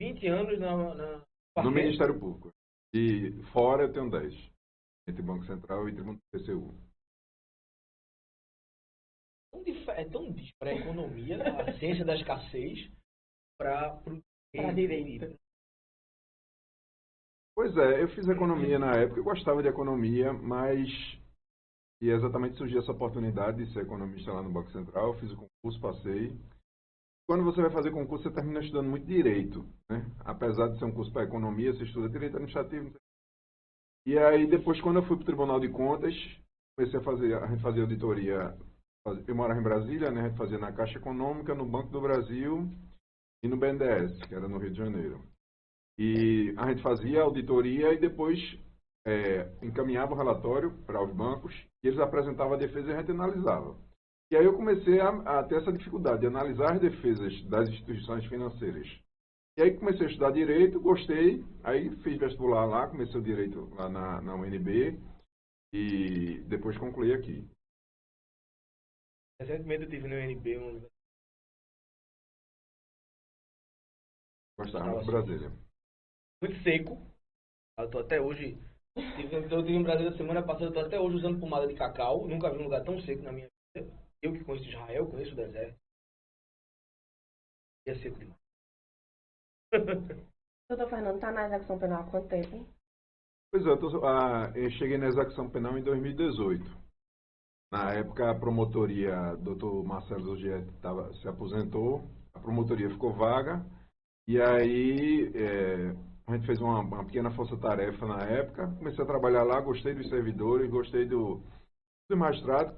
20 anos na No Farfetch. Ministério Público. E fora eu tenho 10. Entre Banco Central e Tribuno do TCU. É tão difícil para a economia, a ciência da escassez, para o direito. Pois é, eu fiz economia na época, eu gostava de economia, mas e exatamente surgiu essa oportunidade de ser economista lá no Banco Central. Eu fiz o concurso, passei. Quando você vai fazer concurso, você termina estudando muito direito, né? Apesar de ser um curso para economia, você estuda direito administrativo. E aí, depois, quando eu fui para o Tribunal de Contas, comecei a gente fazia auditoria. Eu morava em Brasília, né? A gente fazia na Caixa Econômica, no Banco do Brasil e no BNDES, que era no Rio de Janeiro. E a gente fazia auditoria e depois encaminhava o relatório para os bancos e eles apresentavam a defesa e a gente analisava. E aí eu comecei a ter essa dificuldade de analisar as defesas das instituições financeiras. E aí comecei a estudar Direito, gostei, aí fiz vestibular lá, comecei o Direito lá na UNB e depois concluí aqui. Recentemente eu tive no UNB Gostava muito de Brasília. muito seco. Eu tô até hoje. Eu tive em Brasília semana passada, eu tô até hoje usando pomada de cacau. Nunca vi um lugar tão seco na minha vida. Eu que conheço Israel, conheço o deserto. E é seco demais. Doutor Fernando, tá na execução penal há quanto tempo? Pois é, eu cheguei na execução penal em 2018. Na época, a promotoria, Dr. Marcelo Zogietti se aposentou, a promotoria ficou vaga, e aí a gente fez uma pequena força-tarefa na época, comecei a trabalhar lá, gostei dos servidores, gostei do magistrado,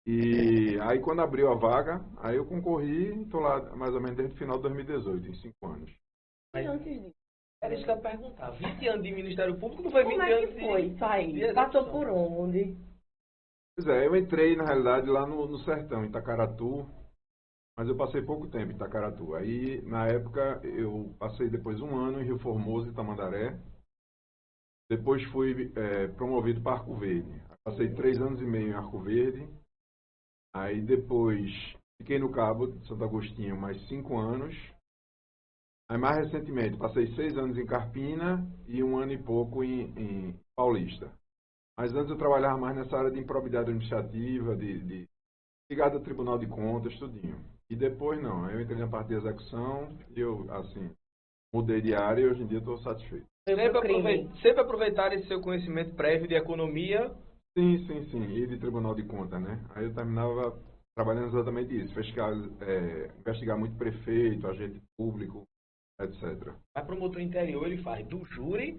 e aí quando abriu a vaga, aí eu concorri e estou lá mais ou menos desde o final de 2018, em 5 anos. E antes disso? Era isso que eu ia perguntar. 20 anos de Ministério Público não foi 20 Como é anos que foi isso aí? Passou por onde? Pois é, eu entrei, na realidade, lá no Sertão, em Itacaratu, mas eu passei pouco tempo em Itacaratu. Aí, na época, eu passei depois um ano em Rio Formoso e Tamandaré. Depois fui promovido para Arco Verde. Passei 3 anos e meio em Arco Verde. Aí depois fiquei no Cabo de Santo Agostinho mais 5 anos. Aí mais recentemente passei 6 anos em Carpina e um ano e pouco em Paulista. Mas antes eu trabalhava mais nessa área de improbidade administrativa, ligado ao Tribunal de Contas, tudinho. E depois não, eu entrei na parte de execução e eu, assim, mudei de área e hoje em dia estou satisfeito. Sempre aproveitar esse seu conhecimento prévio de economia. Sim, sim, sim. E de Tribunal de Contas, né? Aí eu terminava trabalhando exatamente isso, investigar muito prefeito, agente público, etc. A promotor interior ele faz do júri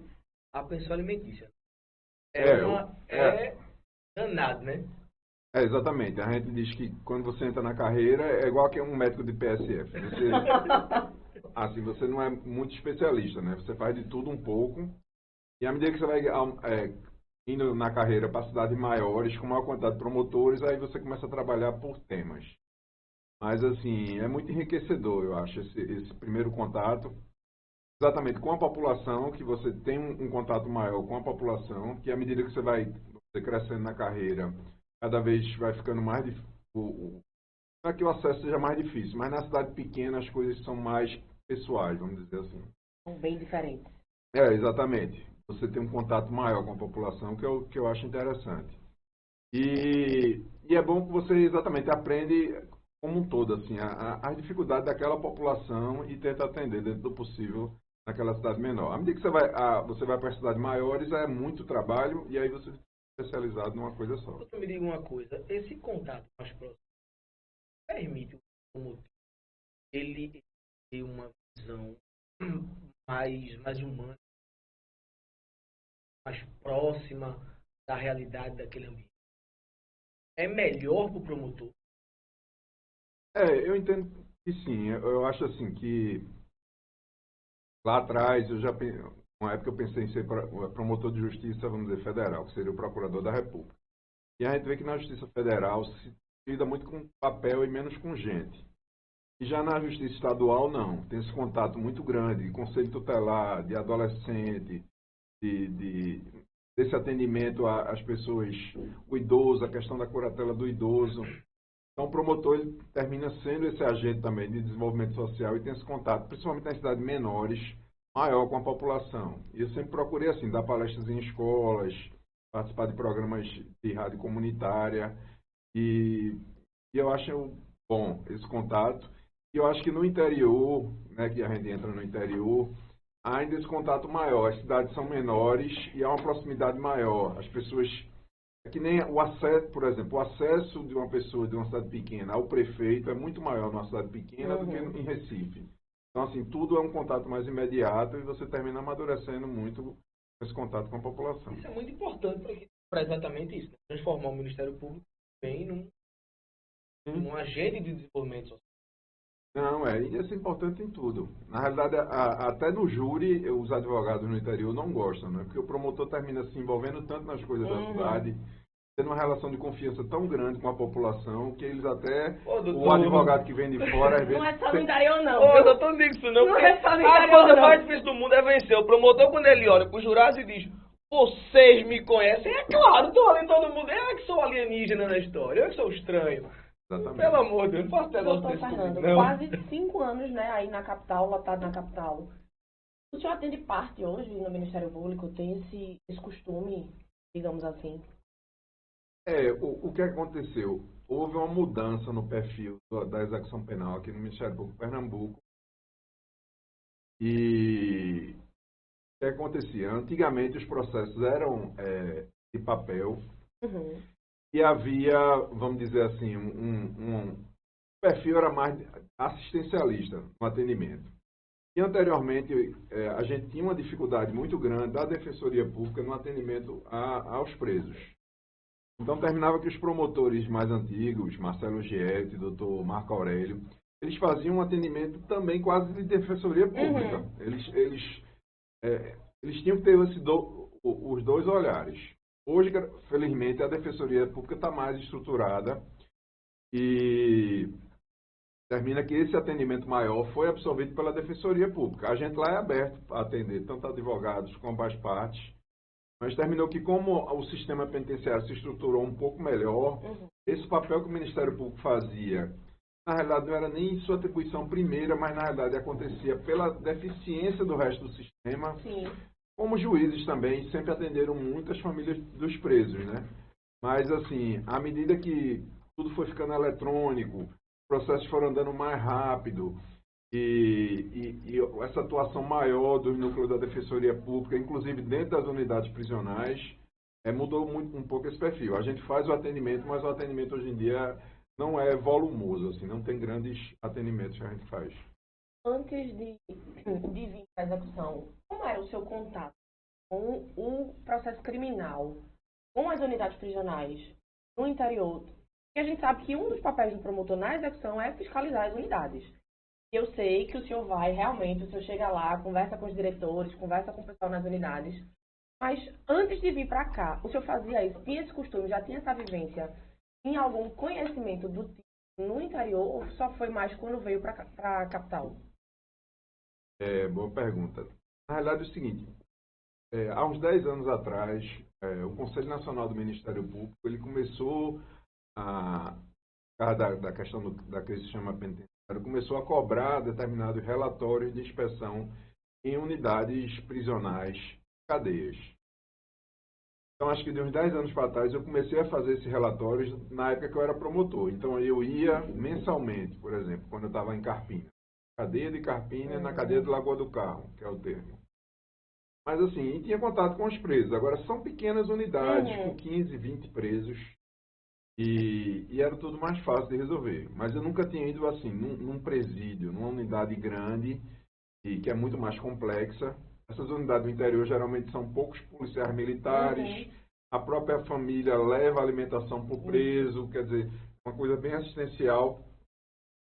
à pensão alimentícia. Danado, né? Exatamente. A gente diz que quando você entra na carreira é igual que um médico de PSF. Você não é muito especialista, né? Você faz de tudo um pouco. E à medida que você vai indo na carreira para cidades maiores, com maior quantidade de promotores, aí você começa a trabalhar por temas. Mas, assim, é muito enriquecedor, eu acho, esse primeiro contato. Exatamente, com a população, que você tem um contato maior com a população, que à medida que você vai crescendo na carreira, cada vez vai ficando mais difícil. Não é que o acesso seja mais difícil, mas na cidade pequena as coisas são mais pessoais, vamos dizer assim. São bem diferentes. Exatamente. Você tem um contato maior com a população, que eu acho interessante. E é bom que você exatamente aprende como um todo, assim, a dificuldade daquela população e tenta atender dentro do possível naquela cidade menor. À medida que você vai para cidades maiores, é muito trabalho e aí você fica especializado numa coisa só. Você me diga uma coisa, esse contato mais próximo permite o promotor ele ter uma visão mais humana, mais próxima da realidade daquele ambiente. É melhor para o promotor. Eu entendo que sim. Eu acho assim que lá atrás, uma época eu pensei em ser promotor de justiça, vamos dizer, federal, que seria o procurador da República. E a gente vê que na Justiça Federal se lida muito com papel e menos com gente. E já na Justiça Estadual, não. Tem esse contato muito grande de conselho tutelar, de adolescente, desse atendimento às pessoas, o idoso, a questão da curatela do idoso. Então, o promotor ele termina sendo esse agente também de desenvolvimento social e tem esse contato, principalmente nas cidades menores, maior com a população. E eu sempre procurei, assim, dar palestras em escolas, participar de programas de rádio comunitária e eu acho bom esse contato. E eu acho que no interior, né, que a gente entra no interior, há ainda esse contato maior. As cidades são menores e há uma proximidade maior. As pessoas... É que nem o acesso, por exemplo, o acesso de uma pessoa de uma cidade pequena ao prefeito é muito maior numa cidade pequena do que em Recife. Então, assim, tudo é um contato mais imediato e você termina amadurecendo muito esse contato com a população. Isso é muito importante para exatamente isso, né? Transformar o Ministério Público bem num agente de desenvolvimento social. Não, e isso é importante em tudo. Na realidade, até no júri, os advogados no interior não gostam, né? Porque o promotor termina se envolvendo tanto nas coisas da cidade, tendo uma relação de confiança tão grande com a população, que eles até, o advogado que vem de fora, às vezes... Não é só no interior, não. Ô, doutor, não diga isso não. Não é só no A interior, coisa não. mais difícil do mundo é vencer. O promotor, quando ele olha pro jurado e diz, vocês me conhecem, é claro, tô ali todo mundo, eu é que sou alienígena na história, eu é que sou estranho. Exatamente. Pelo amor de Deus, não faço negócio Doutor desse Fernando, comigo, não. quase 5 anos, né, aí na capital, lotado na capital. O senhor atende parte hoje no Ministério Público? Tem esse costume, digamos assim? O que aconteceu? Houve uma mudança no perfil da execução penal aqui no Ministério Público de Pernambuco. E o que acontecia? Antigamente os processos eram de papel e havia, vamos dizer assim, um perfil era mais assistencialista no atendimento. E anteriormente a gente tinha uma dificuldade muito grande da Defensoria Pública no atendimento aos presos. Então terminava que os promotores mais antigos, Marcelo Gietti, doutor Marco Aurélio, eles faziam um atendimento também quase de Defensoria Pública. Eles tinham que ter os dois olhares. Hoje, felizmente, a Defensoria Pública está mais estruturada e termina que esse atendimento maior foi absorvido pela Defensoria Pública. A gente lá é aberto para atender tanto advogados como as partes, mas terminou que, como o sistema penitenciário se estruturou um pouco melhor, esse papel que o Ministério Público fazia, na realidade não era nem sua atribuição primeira, mas na realidade acontecia pela deficiência do resto do sistema. Sim. Como juízes também sempre atenderam muitas famílias dos presos, né? Mas assim, à medida que tudo foi ficando eletrônico, os processos foram andando mais rápido e essa atuação maior dos núcleos da Defensoria Pública, inclusive dentro das unidades prisionais, mudou um pouco esse perfil. A gente faz o atendimento, mas o atendimento hoje em dia não é volumoso, assim, não tem grandes atendimentos que a gente faz. Antes de vir para a execução, como era o seu contato com o processo criminal, com as unidades prisionais no interior? E a gente sabe que um dos papéis do promotor na execução é fiscalizar as unidades. Eu sei que o senhor vai realmente, o senhor chega lá, conversa com os diretores, conversa com o pessoal nas unidades, mas antes de vir para cá, o senhor fazia isso, tinha esse costume, já tinha essa vivência, tinha algum conhecimento do tipo no interior ou só foi mais quando veio para a capital? Boa pergunta. Na realidade é o seguinte, há uns 10 anos atrás, o Conselho Nacional do Ministério Público, ele começou da questão da crise do sistema penitenciário, começou a cobrar determinados relatórios de inspeção em unidades prisionais, cadeias. Então, acho que de uns 10 anos para trás, eu comecei a fazer esses relatórios na época que eu era promotor. Então, eu ia mensalmente, por exemplo, quando eu estava em Carpina. Cadeia de Carpina na cadeia de Lagoa do Carro, que é o termo. Mas assim, e tinha contato com os presos. Agora, são pequenas unidades, com 15, 20 presos. E era tudo mais fácil de resolver. Mas eu nunca tinha ido assim, num presídio, numa unidade grande, e que é muito mais complexa. Essas unidades do interior geralmente são poucos policiais militares, a própria família leva alimentação para o preso, quer dizer, uma coisa bem assistencial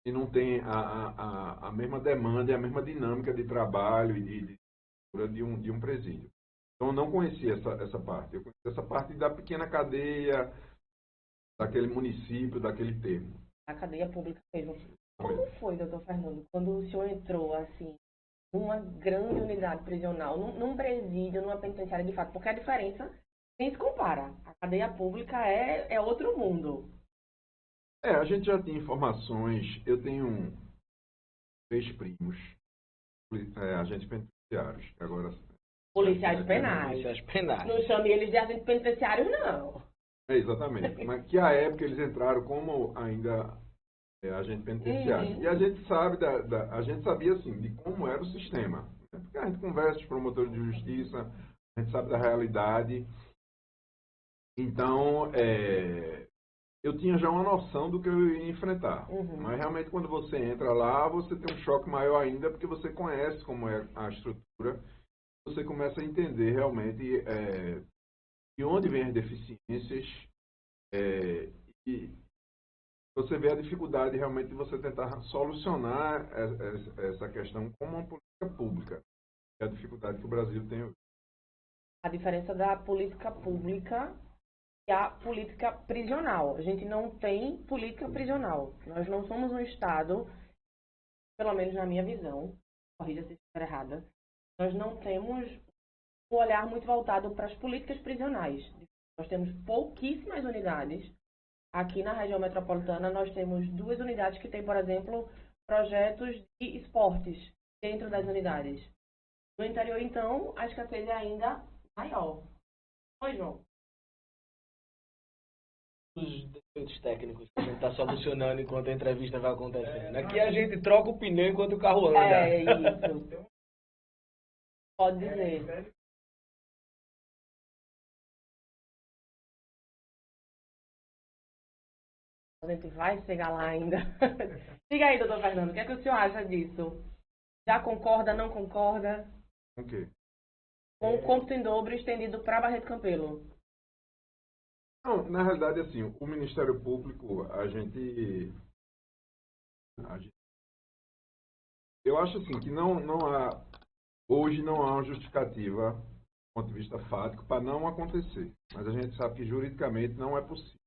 e não tem a mesma demanda e a mesma dinâmica de trabalho e de um presídio. Então eu não conhecia essa parte. Eu conhecia essa parte da pequena cadeia, daquele município, daquele termo. A cadeia pública mesmo. Como foi, doutor Fernando, quando o senhor entrou, assim, numa grande unidade prisional, num presídio, numa penitenciária de fato? Porque a diferença nem se compara. A cadeia pública é outro mundo. A gente já tinha informações. Eu tenho 3 primos, agentes penitenciários, que agora... Policiais penais. Policiais penais. Não chame eles de agentes penitenciários, não. Exatamente. Mas que à época eles entraram como ainda agente penitenciário. Uhum. E a gente sabe a gente sabia assim de como era o sistema, né? Porque a gente conversa com os promotores de justiça, a gente sabe da realidade. Então, eu tinha já uma noção do que eu ia enfrentar. Uhum. Mas realmente quando você entra lá, você tem um choque maior ainda, porque você conhece como é a estrutura, você começa a entender realmente de onde vêm as deficiências, e você vê a dificuldade realmente de você tentar solucionar essa questão como uma política pública, que é a dificuldade que o Brasil tem hoje. A diferença da política pública e a política prisional. A gente não tem política prisional. Nós não somos um Estado, pelo menos na minha visão, corrija se estiver errada, nós não temos um olhar muito voltado para as políticas prisionais. Nós temos pouquíssimas unidades. Aqui na região metropolitana, nós temos 2 unidades que têm, por exemplo, projetos de esportes dentro das unidades. No interior, então, a escassez é ainda maior. Oi, João. Os defeitos técnicos que a gente está solucionando enquanto a entrevista vai acontecendo. Aqui a gente troca o pneu enquanto o carro anda. É isso. Pode dizer. A gente vai chegar lá ainda. Diga aí, doutor Fernando, o que é que o senhor acha disso? Já concorda, não concorda? Com o quê? Com o cômputo em dobro estendido para Barreto Campelo? Não, na realidade, assim, o Ministério Público, eu acho assim que hoje não há uma justificativa do ponto de vista fático para não acontecer. Mas a gente sabe que juridicamente não é possível.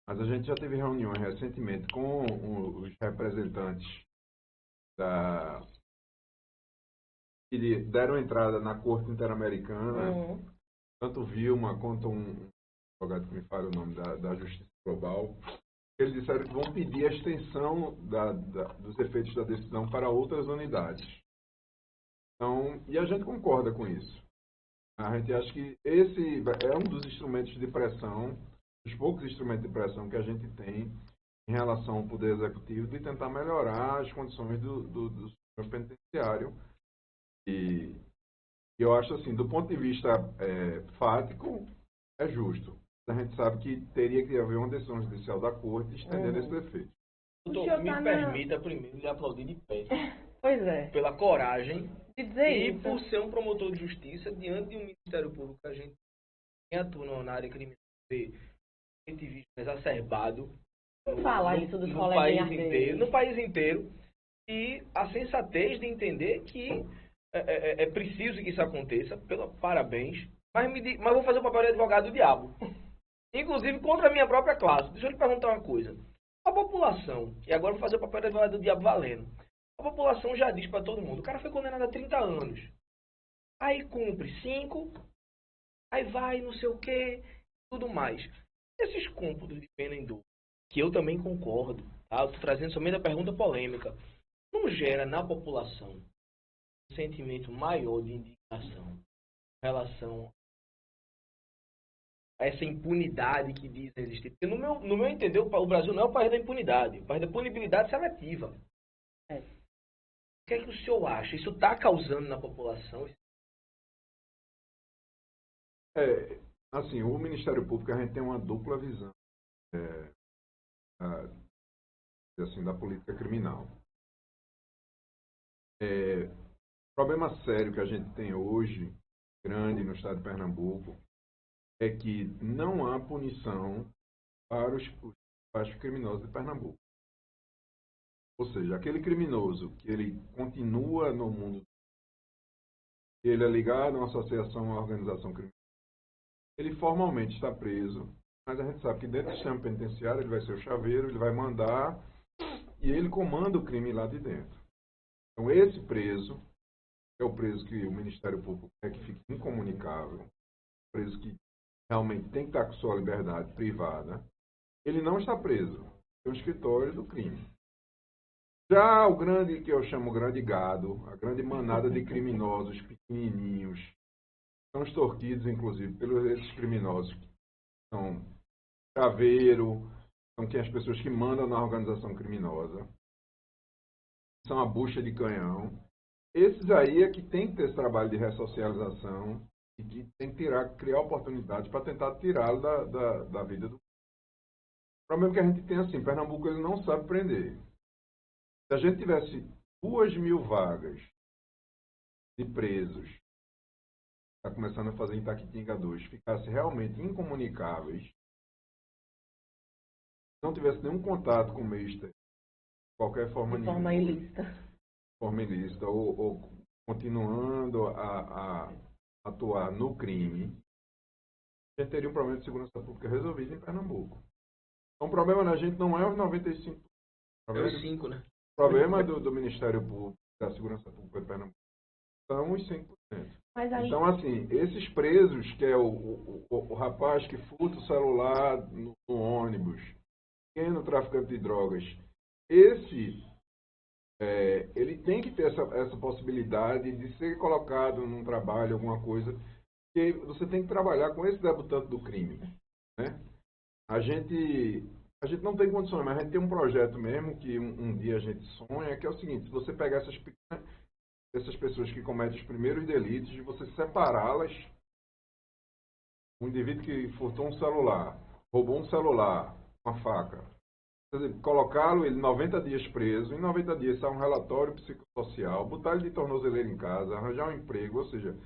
Mas a gente já teve reuniões recentemente com os representantes que deram entrada na Corte Interamericana, tanto Vilma quanto um advogado que me fala o nome da Justiça Global. Eles disseram que vão pedir a extensão dos efeitos da decisão para outras unidades. Então, e a gente concorda com isso. A gente acha que esse é um dos instrumentos de pressão, dos poucos instrumentos de pressão que a gente tem em relação ao Poder Executivo, de tentar melhorar as condições do sistema penitenciário. E eu acho assim, do ponto de vista fático, é justo. A gente sabe que teria que haver uma decisão judicial da Corte estendendo esse efeito. Doutor, me permita primeiro lhe aplaudir de pé. Pois é. Pela coragem De dizer e isso. por ser um promotor de justiça diante de um Ministério Público que a gente atua na área criminal, ativismo exacerbado. Fala isso dos no coleguinhas país dele. inteiro, no país inteiro, e a sensatez de entender que é preciso que isso aconteça, parabéns, mas vou fazer o papel de advogado do diabo, inclusive contra a minha própria classe. Deixa eu lhe perguntar uma coisa. A população, e agora vou fazer o papel de advogado do diabo valendo, a população já diz para todo mundo, o cara foi condenado a 30 anos, aí cumpre 5, aí vai não sei o que, tudo mais. Esses cômputos de pena em dobro, que eu também concordo, tá? Eu estou trazendo somente a pergunta polêmica, não gera na população um sentimento maior de indignação em relação a essa impunidade que dizem existir? Porque no meu entender, o Brasil não é o país da impunidade, é o país da punibilidade seletiva. É. O que é que o senhor acha? Isso está causando na população? Assim, o Ministério Público, a gente tem uma dupla visão assim, da política criminal. O problema sério que a gente tem hoje, grande no estado de Pernambuco, é que não há punição para os criminosos de Pernambuco. Ou seja, aquele criminoso que ele continua no mundo, ele é ligado a uma associação, a uma organização criminosa, ele formalmente está preso, mas a gente sabe que dentro do sistema penitenciário ele vai ser o chaveiro, ele vai mandar e ele comanda o crime lá de dentro. Então esse preso é o preso que o Ministério Público quer que fique incomunicável, preso que realmente tem que estar com sua liberdade privada. Ele não está preso, um escritório do crime. Já o grande, que eu chamo grande gado, a grande manada de criminosos pequenininhos, são extorquidos, inclusive, pelos esses criminosos, que são chaveiro, são as pessoas que mandam na organização criminosa, são a bucha de canhão. Esses aí é que tem que ter esse trabalho de ressocialização e que tem que criar oportunidades para tentar tirá-lo da vida do. O problema que a gente tem assim, Pernambuco ele não sabe prender. Se a gente tivesse 2.000 vagas de presos, está começando a fazer em Itaquitinga 2, ficassem realmente incomunicáveis, não tivesse nenhum contato com o meio externo, de qualquer forma nenhuma. Forma ilícita. Ou continuando a atuar no crime, a gente teria um problema de segurança pública resolvido em Pernambuco. Então o problema da gente não é os 95%. É os 5%, né? O problema do Ministério Público, da Segurança Pública de Pernambuco, são os 5%. Mas aí... Então, assim, esses presos, que é o rapaz que furta o celular no ônibus, pequeno traficante de drogas, ele tem que ter essa possibilidade de ser colocado num trabalho, alguma coisa, porque você tem que trabalhar com esse debutante do crime, né? A gente não tem condições, mas a gente tem um projeto mesmo que um dia a gente sonha, que é o seguinte: se você pegar essas pessoas que cometem os primeiros delitos, de você separá-las, um indivíduo que furtou um celular, roubou um celular, uma faca, colocá-lo ele 90 dias preso, em 90 dias sai um relatório psicossocial, botar ele de tornozeleira em casa, arranjar um emprego, ou seja,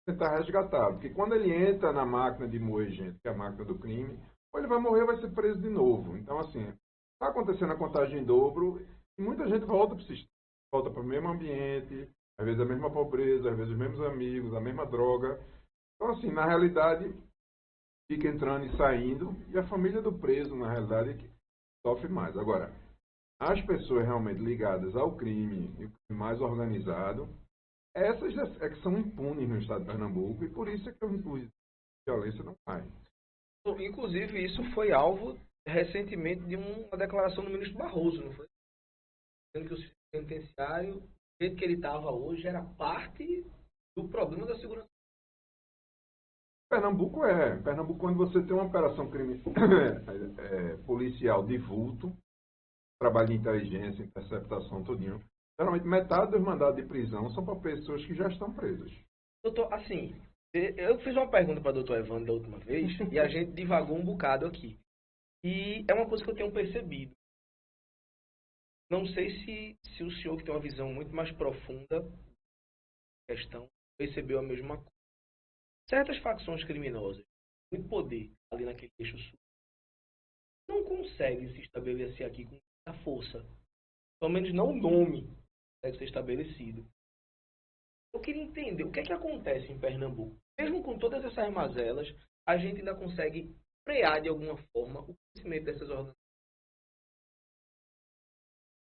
tentar resgatar, porque quando ele entra na máquina de moer gente, que é a máquina do crime, ou ele vai morrer ou vai ser preso de novo. Então, assim, está acontecendo a contagem em dobro e muita gente volta para o sistema, volta para o mesmo ambiente, às vezes a mesma pobreza, às vezes os mesmos amigos, a mesma droga. Então, assim, na realidade, fica entrando e saindo, e a família do preso, na realidade, é que sofre mais. Agora, as pessoas realmente ligadas ao crime, e o crime mais organizado, essas é que são impunes no estado de Pernambuco, e por isso é que o índice de violência não cai. Inclusive, isso foi alvo recentemente de uma declaração do ministro Barroso, não foi? Dizendo que o sistema penitenciário, do jeito que ele estava hoje, era parte do problema da segurança. Pernambuco, quando você tem uma operação policial de vulto, trabalho de inteligência, interceptação, tudinho, geralmente metade dos mandados de prisão são para pessoas que já estão presas. Doutor, assim, eu fiz uma pergunta para o doutor Evandro da última vez e a gente divagou um bocado aqui. E é uma coisa que eu tenho percebido. Não sei se o senhor, que tem uma visão muito mais profunda da questão, percebeu a mesma coisa. Certas facções criminosas, muito poder ali naquele eixo sul, não conseguem se estabelecer aqui com muita força. Pelo menos não o nome deve ser estabelecido. Eu queria entender o que é que acontece em Pernambuco. Mesmo com todas essas mazelas, a gente ainda consegue frear de alguma forma o crescimento dessas organizações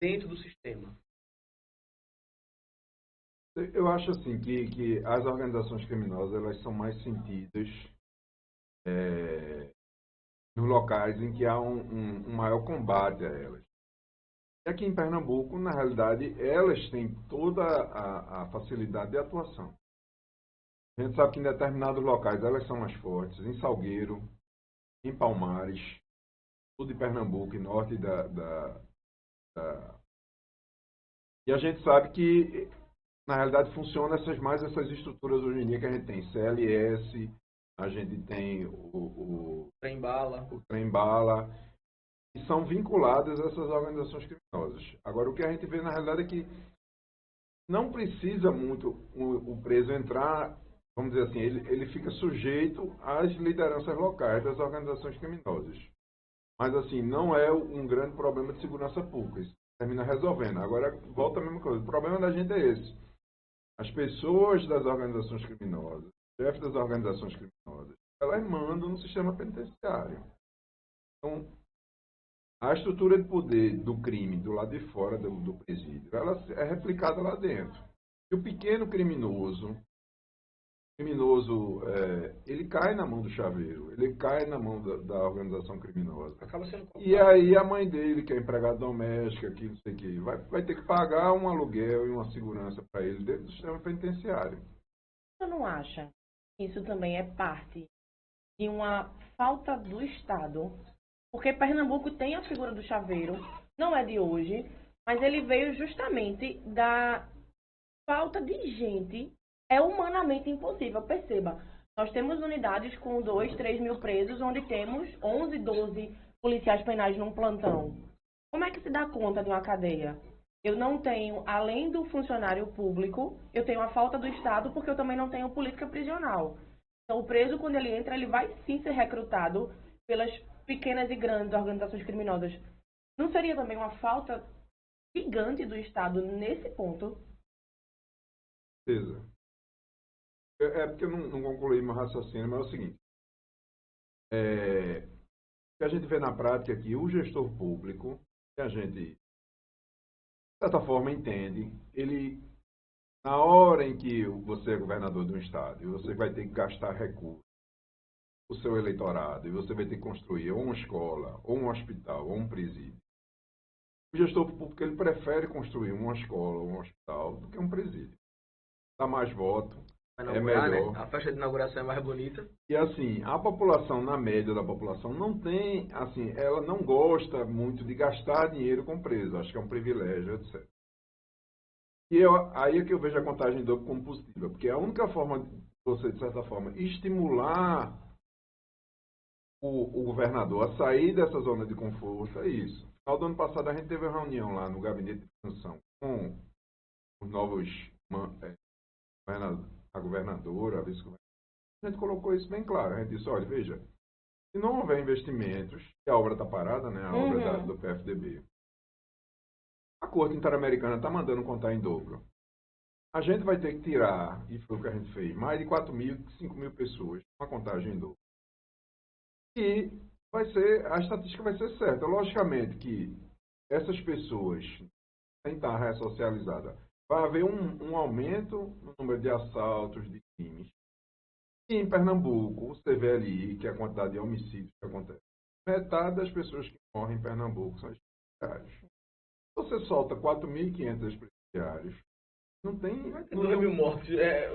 dentro do sistema. Eu acho assim que as organizações criminosas elas são mais sentidas nos locais em que há um maior combate a elas. E aqui em Pernambuco, na realidade, elas têm toda a facilidade de atuação. A gente sabe que em determinados locais elas são mais fortes, em Salgueiro, em Palmares, sul de Pernambuco e norte E a gente sabe que, na realidade, funcionam essas estruturas hoje em dia que a gente tem. CLS, a gente tem o trem-bala, e são vinculadas a essas organizações criminosas. Agora, o que a gente vê, na realidade, é que não precisa muito o preso entrar, vamos dizer assim, ele fica sujeito às lideranças locais das organizações criminosas. Mas, assim, não é um grande problema de segurança pública. Isso termina resolvendo. Agora, volta a mesma coisa. O problema da gente é esse. As pessoas das organizações criminosas, chefes das organizações criminosas, elas mandam no sistema penitenciário. Então, a estrutura de poder do crime do lado de fora do presídio, ela é replicada lá dentro. E o pequeno criminoso, criminoso, ele cai na mão do chaveiro, ele cai na mão da organização criminosa. Acaba sendo E aí a mãe dele, que é empregada doméstica, que não sei o que, vai ter que pagar um aluguel e uma segurança para ele dentro do sistema penitenciário. Você não acha que isso também é parte de uma falta do Estado? Porque Pernambuco tem a figura do chaveiro, não é de hoje, mas ele veio justamente da falta de gente. É humanamente impossível. Perceba, nós temos unidades com 2, 3 mil presos, onde temos 11, 12 policiais penais num plantão. Como é que se dá conta de uma cadeia? Eu não tenho, além do funcionário público, eu tenho a falta do Estado, porque eu também não tenho política prisional. Então, o preso, quando ele entra, ele vai sim ser recrutado pelas pequenas e grandes organizações criminosas. Não seria também uma falta gigante do Estado nesse ponto? Certeza. É porque eu não concluí meu raciocínio, mas é o seguinte. O que a gente vê na prática é que o gestor público, que a gente, de certa forma, entende, ele, na hora em que você é governador de um estado e você vai ter que gastar recursos, o seu eleitorado, e você vai ter que construir ou uma escola, ou um hospital, ou um presídio. O gestor público ele prefere construir uma escola ou um hospital do que um presídio. Dá mais voto, é melhor. Né? A festa de inauguração é mais bonita. E assim, a população, na média da população, não tem, assim, ela não gosta muito de gastar dinheiro com preso. Acho que é um privilégio, etc. E aí é que eu vejo a contagem em dobro como positiva, porque a única forma de você, de certa forma, estimular o governador a sair dessa zona de conforto é isso. No final do ano passado, a gente teve uma reunião lá no gabinete de função com os novos, a governadora, a vice-governadora. A gente colocou isso bem claro. A gente disse, olha, veja, se não houver investimentos, e a obra está parada, né, a obra do PFDB, a Corte Interamericana está mandando contar em dobro. A gente vai ter que tirar, e foi o que a gente fez, mais de 4 mil, 5 mil pessoas, uma contagem em dobro. E a estatística vai ser certa. Logicamente que essas pessoas, sem estar ressocializadas, vai haver um aumento no número de assaltos, de crimes. E em Pernambuco, o CVLI, que é a quantidade de homicídios que acontece, metade das pessoas que morrem em Pernambuco são presidiários. Você solta 4.500 presidiários, não tem... 2 mil mortes.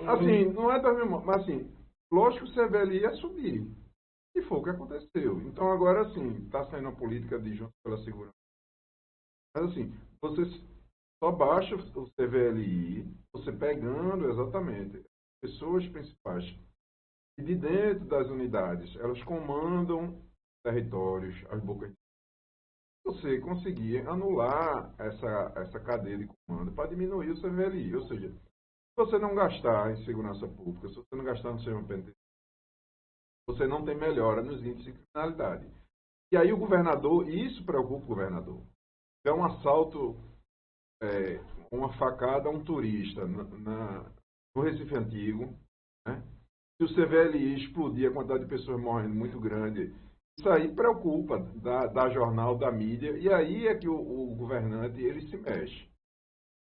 Assim, não é 2 mil mortes, mas assim, lógico que o CVLI ia subir. E foi o que aconteceu. Então agora, assim, está saindo a política de junto pela segurança. Mas assim, você só baixa o CVLI, você pegando exatamente pessoas principais e de dentro das unidades, elas comandam territórios, as bocas. Você conseguir anular essa cadeia de comando para diminuir o CVLI. Ou seja, se você não gastar em segurança pública, se você não gastar no sistema penitenciário, você não tem melhora nos índices de criminalidade. E aí o governador, e isso preocupa o governador, é um assalto, uma facada a um turista no Recife Antigo, né? Se o CVLI explodir, a quantidade de pessoas morrendo muito grande, isso aí preocupa da jornal, da mídia, e aí é que o governante ele se mexe.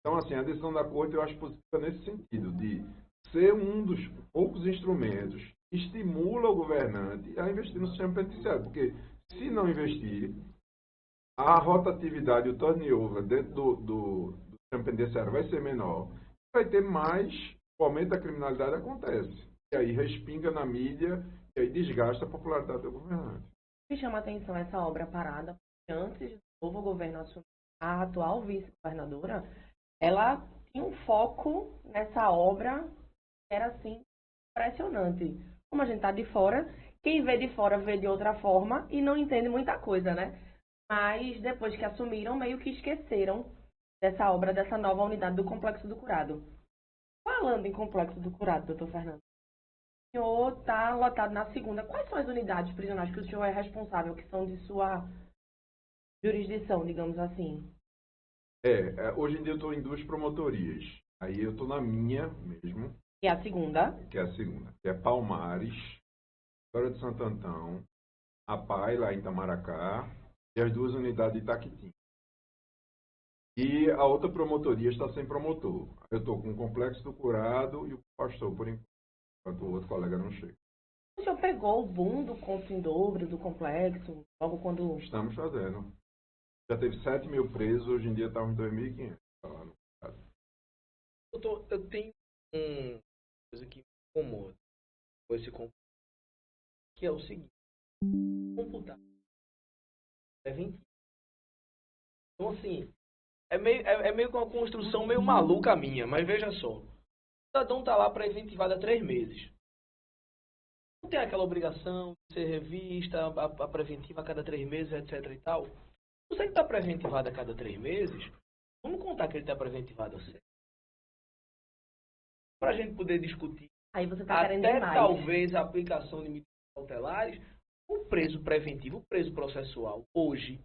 Então, assim, a decisão da Corte eu acho positiva nesse sentido, de ser um dos poucos instrumentos que estimula o governante a investir no sistema penitenciário, porque se não investir, a rotatividade, o turnover dentro do sistema penitenciário vai ser menor, vai ter mais, o aumento da criminalidade acontece. E aí respinga na mídia e aí desgasta a popularidade do governante. Me chama a atenção essa obra parada, porque antes do novo governo assumir, a atual vice-governadora, ela tinha um foco nessa obra que era assim impressionante. Como a gente está de fora, quem vê de fora vê de outra forma e não entende muita coisa, né? Mas depois que assumiram, meio que esqueceram dessa obra, dessa nova unidade do Complexo do Curado. Falando em Complexo do Curado, doutor Fernando, o senhor está lotado na segunda. Quais são as unidades prisionais que o senhor é responsável, que são de sua jurisdição, digamos assim? Hoje em dia eu estou em 2 promotorias. Aí eu estou na minha mesmo. E a segunda? Que é a segunda. Que é Palmares, Vitória de Santo Antão, a PAI, lá em Itamaracá, e as 2 unidades de Itaquitinga. E a outra promotoria está sem promotor. Eu estou com o Complexo do Curado e o Pastor, por enquanto. enquanto o outro colega não chega. O senhor pegou o boom do compra em dobro, do complexo, logo quando... Estamos fazendo. Já teve 7 mil presos, hoje em dia está uns 2.500. Lá no caso. Eu tenho uma coisa que me incomoda com esse computador, que é o seguinte: computar é 20. Então, assim, é meio que uma construção meio maluca a minha, mas veja só. O cidadão está lá preventivado há 3 meses. Não tem aquela obrigação de ser revista, a preventiva a cada 3 meses, etc e tal. Se você está preventivado a cada 3 meses, vamos contar que ele está preventivado a 6. Para a gente poder discutir Aí você está querendo até demais. talvez a aplicação de medidas cautelares, o preso preventivo, o preso processual, hoje,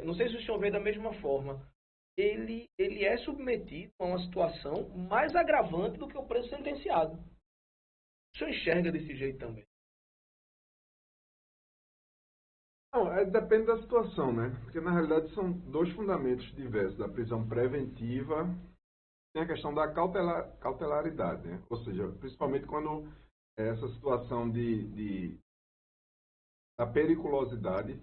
não sei se o senhor vê da mesma forma, ele é submetido a uma situação mais agravante do que o preso sentenciado. O senhor enxerga desse jeito também? Não, depende da situação, né? Porque na realidade são dois fundamentos diversos da prisão preventiva. Tem a questão da cautelaridade, né? Ou seja, principalmente quando essa situação da periculosidade.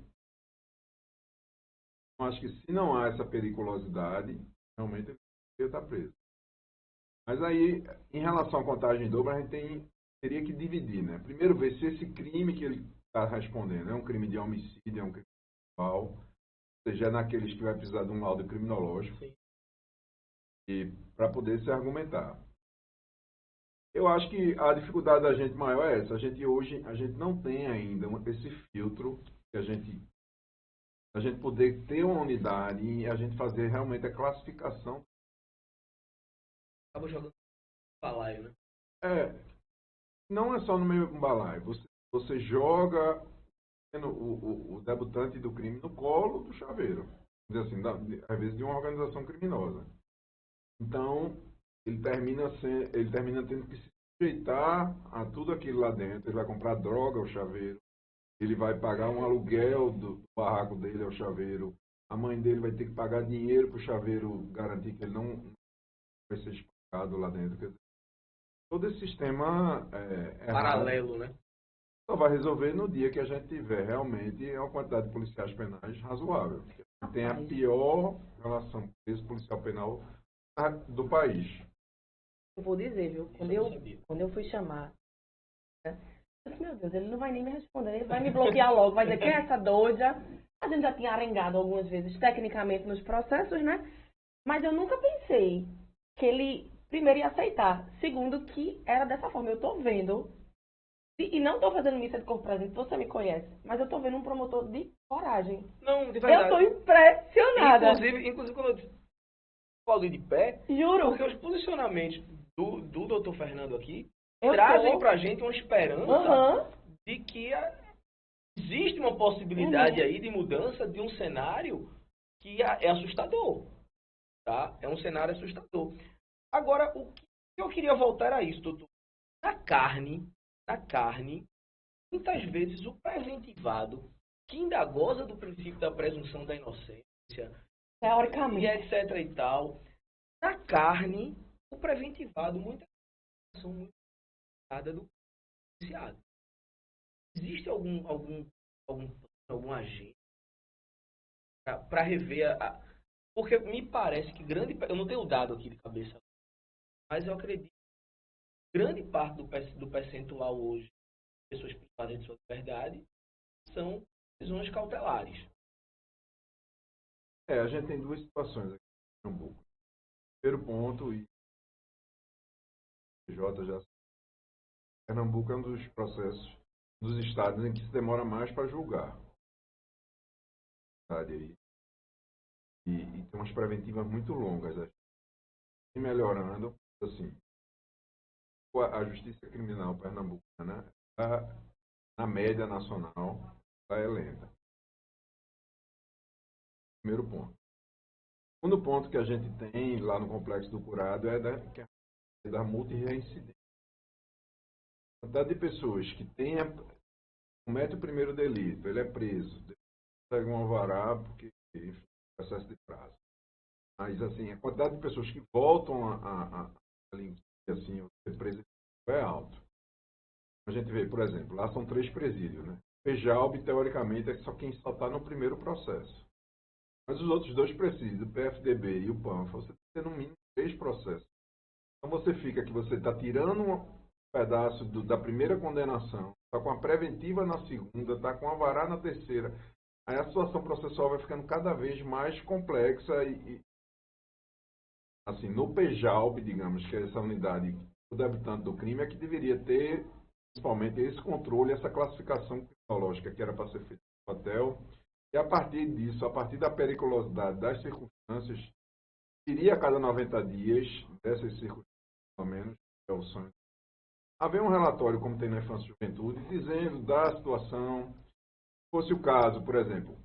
Eu acho que se não há essa periculosidade, realmente ele deveria estar preso. Mas aí, em relação à contagem em dobro, a gente teria que dividir, né? Primeiro ver se esse crime que ele está respondendo é um crime de homicídio, é um crime sexual, ou seja, é naqueles que vai precisar de um laudo criminológico. Sim. E para poder se argumentar. Eu acho que a dificuldade da gente maior é essa. A gente não tem ainda esse filtro que a gente poder ter uma unidade e a gente fazer realmente a classificação. Acaba jogando balaio, né? Não é só no meio balaio. Você joga o debutante do crime no colo do chaveiro. Vamos dizer assim, às vezes de uma organização criminosa. Então, ele termina tendo que se sujeitar a tudo aquilo lá dentro. Ele vai comprar droga ao chaveiro, ele vai pagar um aluguel do barraco dele ao chaveiro, a mãe dele vai ter que pagar dinheiro para o chaveiro garantir que ele não vai ser espancado lá dentro. Quer dizer, todo esse sistema Paralelo, né? só vai resolver no dia que a gente tiver realmente uma quantidade de policiais penais razoável. Tem a pior relação preso policial penal do país. Eu vou dizer, viu? Quando eu fui chamar, né? Eu disse, meu Deus, ele não vai nem me responder, ele vai me bloquear logo, vai dizer, quem é essa doida? A gente já tinha arengado algumas vezes, tecnicamente, nos processos, né? Mas eu nunca pensei que ele, primeiro, ia aceitar. Segundo, que era dessa forma. Eu tô vendo, e não tô fazendo missa de corpo presente, você me conhece, mas eu tô vendo um promotor de coragem. Não, de verdade. Eu tô impressionada. Inclusive quando eu falo de pé, Juro. porque os posicionamentos do doutor Fernando aqui Eu trazem tô... pra gente uma esperança Aham. de que existe uma possibilidade aí de mudança de um cenário que é assustador, tá? É um cenário assustador. Agora, o que eu queria voltar era isso, doutor. Na carne, muitas vezes o preventivado, que ainda goza do princípio da presunção da inocência, Teoricamente. e etc e tal, na carne, o preventivado, muitas vezes são muito nada do viciado. Existe algum agente para rever porque me parece que eu não tenho dado aqui de cabeça, mas eu acredito que grande parte do percentual hoje de pessoas privadas de sua liberdade são prisões cautelares. A gente tem duas situações aqui em Pernambuco. Primeiro ponto, e o J já Pernambuco é um dos processos dos estados em que se demora mais para julgar. Aí. E tem umas preventivas muito longas. E melhorando, assim, a justiça criminal pernambucana, na média nacional, é lenta. Primeiro ponto. O segundo ponto que a gente tem lá no Complexo do Curado é da multireincidência. A quantidade de pessoas que comete o primeiro delito, ele é preso, pega um alvará porque, enfim, processo de prazo. Mas, assim, a quantidade de pessoas que voltam a delinquir, assim, ser preso é alto. a gente vê, por exemplo, lá são 3 presídios, né? Pejalb, teoricamente, é só quem só está no primeiro processo. Mas os outros 2 presídios, o PFDB e o PANFA, você tem que ter no mínimo 3 processos. Então você fica que você está tirando um pedaço da primeira condenação, está com a preventiva na segunda, está com a vará na terceira. Aí a situação processual vai ficando cada vez mais complexa e assim, no PEJALB, digamos, que é essa unidade do debitante do crime, é que deveria ter, principalmente, esse controle, essa classificação criminológica que era para ser feita no papel. E a partir disso, a partir da periculosidade das circunstâncias, iria a cada 90 dias, dessas circunstâncias, pelo menos, é o sonho, haver um relatório, como tem na infância e juventude, dizendo da situação. Fosse o caso, por exemplo,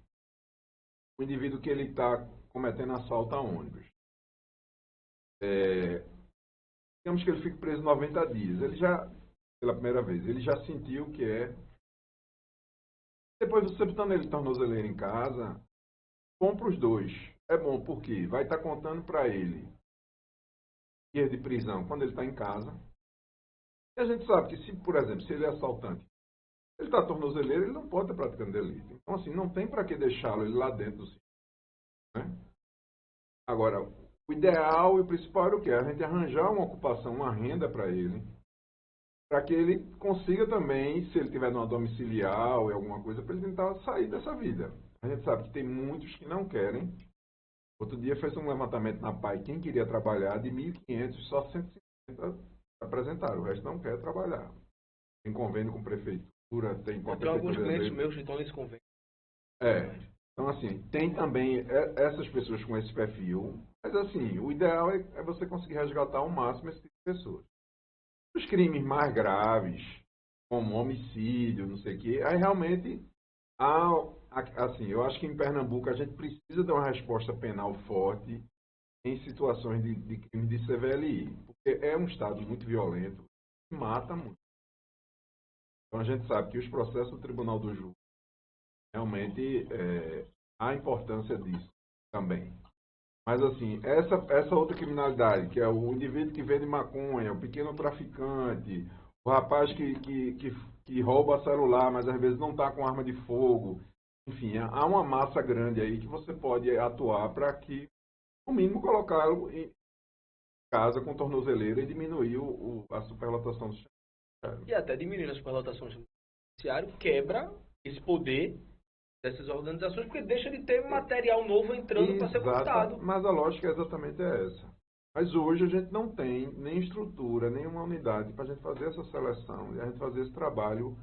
o indivíduo que ele está cometendo assalto a ônibus. Digamos que ele fique preso 90 dias. Ele já, pela primeira vez, ele já sentiu que é. Depois você botando ele tornozeleiro em casa, bom para os 2. É bom porque vai estar contando para ele dias de prisão quando ele está em casa. E a gente sabe que, se, por exemplo, se ele é assaltante, ele está tornozeleiro, ele não pode estar praticando delito. Então, assim, não tem para que deixá-lo ele lá dentro do sítio, né? Agora, o ideal e o principal era o quê? A gente arranjar uma ocupação, uma renda para ele, para que ele consiga também, se ele tiver numa domiciliar ou alguma coisa, para ele tentar sair dessa vida. A gente sabe que tem muitos que não querem. Outro dia fez um levantamento na PAI, quem queria trabalhar, de 1.500, só 150 apresentaram, o resto não quer trabalhar. Tem convênio com prefeitura, tem com a Tem alguns prefeitura clientes meus que estão nesse convênio. Então, assim, tem também essas pessoas com esse perfil, mas, assim, o ideal é você conseguir resgatar ao máximo esse tipo de pessoas. Os crimes mais graves, como homicídio, não sei o quê, aí realmente, assim, eu acho que em Pernambuco a gente precisa dar uma resposta penal forte em situações de crime de CVLI, porque é um estado muito violento, que mata muito. Então a gente sabe que os processos do Tribunal do Júri, realmente, há importância disso também. Mas, assim, essa outra criminalidade, que é o indivíduo que vende maconha, o pequeno traficante, o rapaz que rouba celular, mas às vezes não está com arma de fogo. Enfim, há uma massa grande aí que você pode atuar para que, no mínimo, colocá-lo em casa com tornozeleira e diminuir a superlotação do judiciário. E até diminuindo a superlotação do judiciário, quebra esse poder dessas organizações, porque deixa de ter material novo entrando para ser montado. Mas a lógica é exatamente essa. Mas hoje a gente não tem nem estrutura, nenhuma unidade para a gente fazer essa seleção e a gente fazer esse trabalho,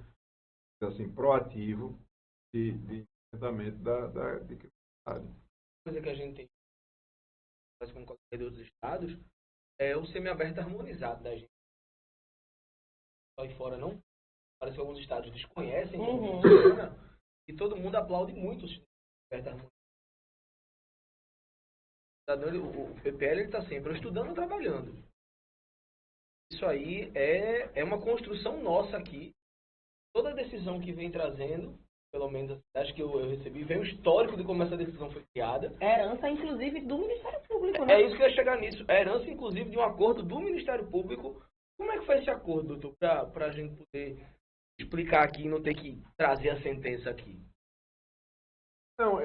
assim, proativo de enfrentamento de criminalidade. Uma coisa que a gente tem faz com qualquer outros estados é o semiaberto harmonizado da gente. Lá fora não. Parece que alguns estados desconhecem como funciona. E todo mundo aplaude muito o semiaberto harmonizado. O PPL está sempre estudando e trabalhando. Isso aí é uma construção nossa aqui. Toda decisão que vem trazendo, pelo menos acho que eu recebi, vem o histórico de como essa decisão foi criada. É herança, inclusive, do Ministério Público, né? É isso que eu ia chegar nisso. É herança, inclusive, de um acordo do Ministério Público. Como é que foi esse acordo, doutor, para a gente poder explicar aqui e não ter que trazer a sentença aqui? Não,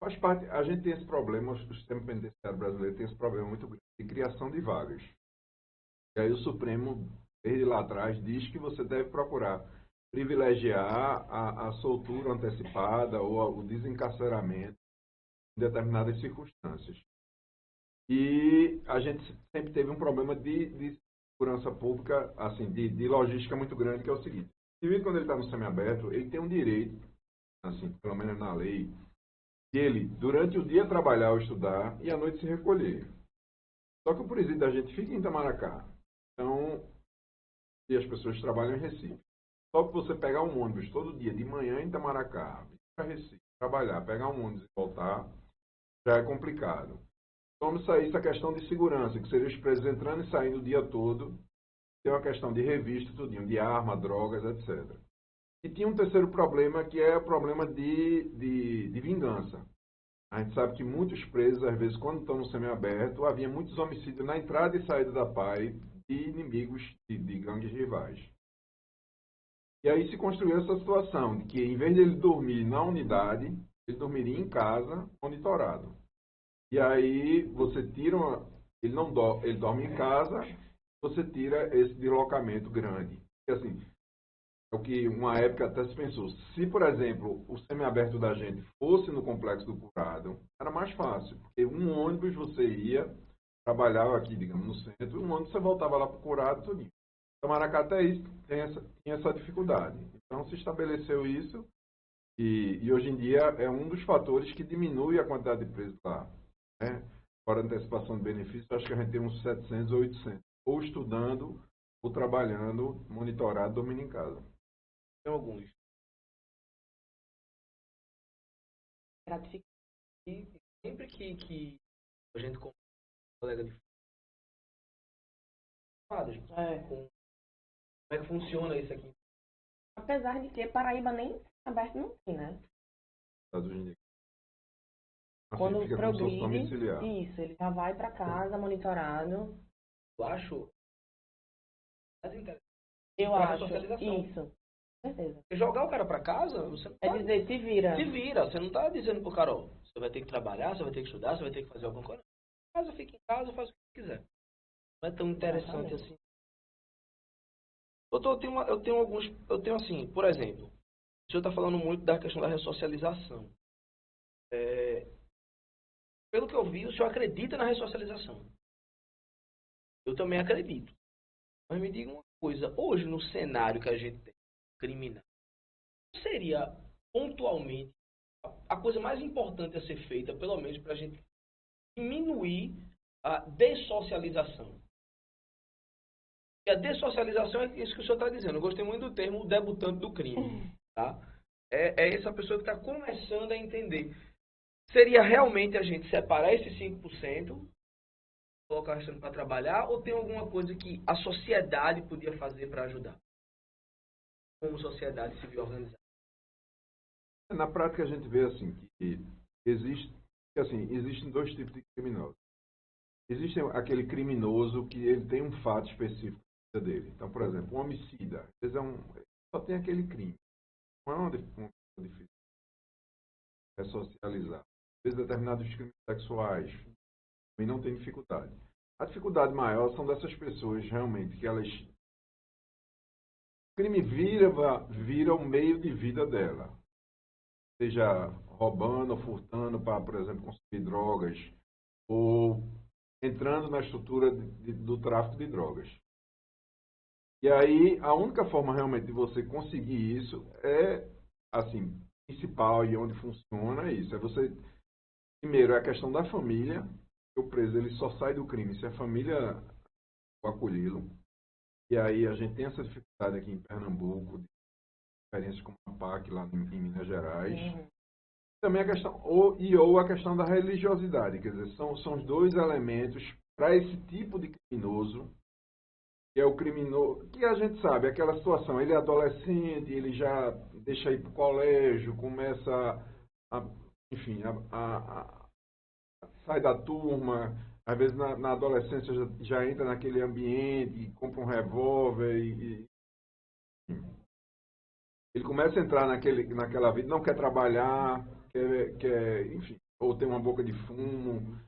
faz parte. A gente tem esse problema, o sistema penitenciário brasileiro tem esse problema muito grande de criação de vagas. E aí o Supremo, desde lá atrás, diz que você deve procurar privilegiar a soltura antecipada ou o desencarceramento em determinadas circunstâncias. E a gente sempre teve um problema de segurança pública, assim, de logística muito grande, que é o seguinte: o indivíduo, quando ele está no semiaberto, ele tem um direito, assim, pelo menos na lei, de ele, durante o dia, trabalhar ou estudar e à noite se recolher. Só que o presídio da gente fica em Itamaracá. Então, e as pessoas trabalham em Recife. Só que você pegar um ônibus todo dia, de manhã em Itamaracá, ir para Recife, trabalhar, pegar um ônibus e voltar, já é complicado. Vamos sair essa questão de segurança, que seria os presos entrando e saindo o dia todo. Tem uma questão de revista, tudinho, de arma, drogas, etc. E tinha um terceiro problema, que é o problema de vingança. A gente sabe que muitos presos, às vezes, quando estão no semiaberto, havia muitos homicídios na entrada e saída da PAI de inimigos de gangues rivais. E aí se construiu essa situação de que, em vez de ele dormir na unidade, ele dormiria em casa, monitorado. E aí você tira, ele dorme em casa, você tira esse deslocamento grande. Porque, assim, é o que uma época até se pensou. Se, por exemplo, o semiaberto da gente fosse no Complexo do Curado, era mais fácil, porque um ônibus você ia, trabalhava aqui, digamos, no centro, um ônibus você voltava lá para o Curado, tudinho. Então, Maracatu é isso, tinha essa dificuldade. Então, se estabeleceu isso, e hoje em dia é um dos fatores que diminui a quantidade de presos lá. Né? Fora a antecipação de benefícios, acho que a gente tem uns 700 ou 800. Ou estudando, ou trabalhando, monitorado, dormindo em casa. Tem alguns. Gratificante. E sempre que a gente com um colega de fadas, É. como é que funciona isso aqui? Apesar de que Paraíba nem aberto não tem, né? Estados Unidos. Assim, Quando fica como se fosse progride, domiciliar. isso, ele já vai para casa monitorado. Eu acho mais interessante Eu para a acho. ressocialização. Isso. Com certeza. Porque jogar o cara para casa, você não É tá, dizer, se vira. se vira. Você não está dizendo pro cara, ó, você vai ter que trabalhar, você vai ter que estudar, você vai ter que fazer alguma coisa. Casa, fica em casa, faz o que quiser. Não é tão interessante Exatamente. assim. Doutor, eu tenho assim, por exemplo, o senhor está falando muito da questão da ressocialização. Pelo que eu vi, o senhor acredita na ressocialização. Eu também acredito. Mas me diga uma coisa, hoje no cenário que a gente tem, criminal, seria pontualmente a coisa mais importante a ser feita, pelo menos para a gente diminuir a dessocialização? E a dessocialização é isso que o senhor está dizendo. Eu gostei muito do termo debutante do crime. Tá? É essa pessoa que está começando a entender. Seria realmente a gente separar esses 5%, colocar o restante para trabalhar, ou tem alguma coisa que a sociedade podia fazer para ajudar? Como sociedade civil organizada. Na prática, a gente vê assim, que existem dois tipos de criminosos. Existe aquele criminoso que ele tem um fato específico na vida dele. Então, por exemplo, um homicida. Às vezes só tem aquele crime. Não é uma coisa difícil de socializar. Às vezes, determinados crimes sexuais também não tem dificuldade. A dificuldade maior são dessas pessoas, realmente, que elas... O crime vira o meio de vida dela. Seja roubando ou furtando para, por exemplo, consumir drogas, ou entrando na estrutura do tráfico de drogas. E aí, a única forma realmente de você conseguir isso é, assim, principal e onde funciona é isso. É você, primeiro, é a questão da família. O preso ele só sai do crime se a família o acolhê-lo. E aí a gente tem essa dificuldade aqui em Pernambuco, de experiências como a PAC lá em Minas Gerais. Também a questão, ou a questão da religiosidade, quer dizer, são os dois elementos para esse tipo de criminoso, que é o criminoso, que a gente sabe, aquela situação, ele é adolescente, ele já deixa ir para o colégio, começa enfim, sai da turma, às vezes na adolescência já entra naquele ambiente, compra um revólver ele começa a entrar naquela vida, não quer trabalhar, enfim, ou tem uma boca de fumo.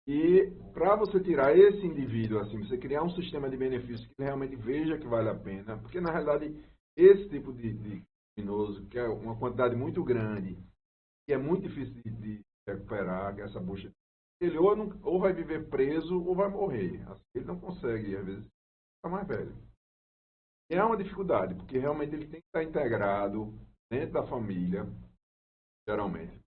E para você tirar esse indivíduo, assim, você criar um sistema de benefícios que ele realmente veja que vale a pena, porque na realidade esse tipo de criminoso, que é uma quantidade muito grande, que é muito difícil de recuperar, que é essa bucha, ele ou vai viver preso ou vai morrer. Assim, ele não consegue, às vezes, ficar mais velho. E é uma dificuldade, porque realmente ele tem que estar integrado dentro da família, geralmente.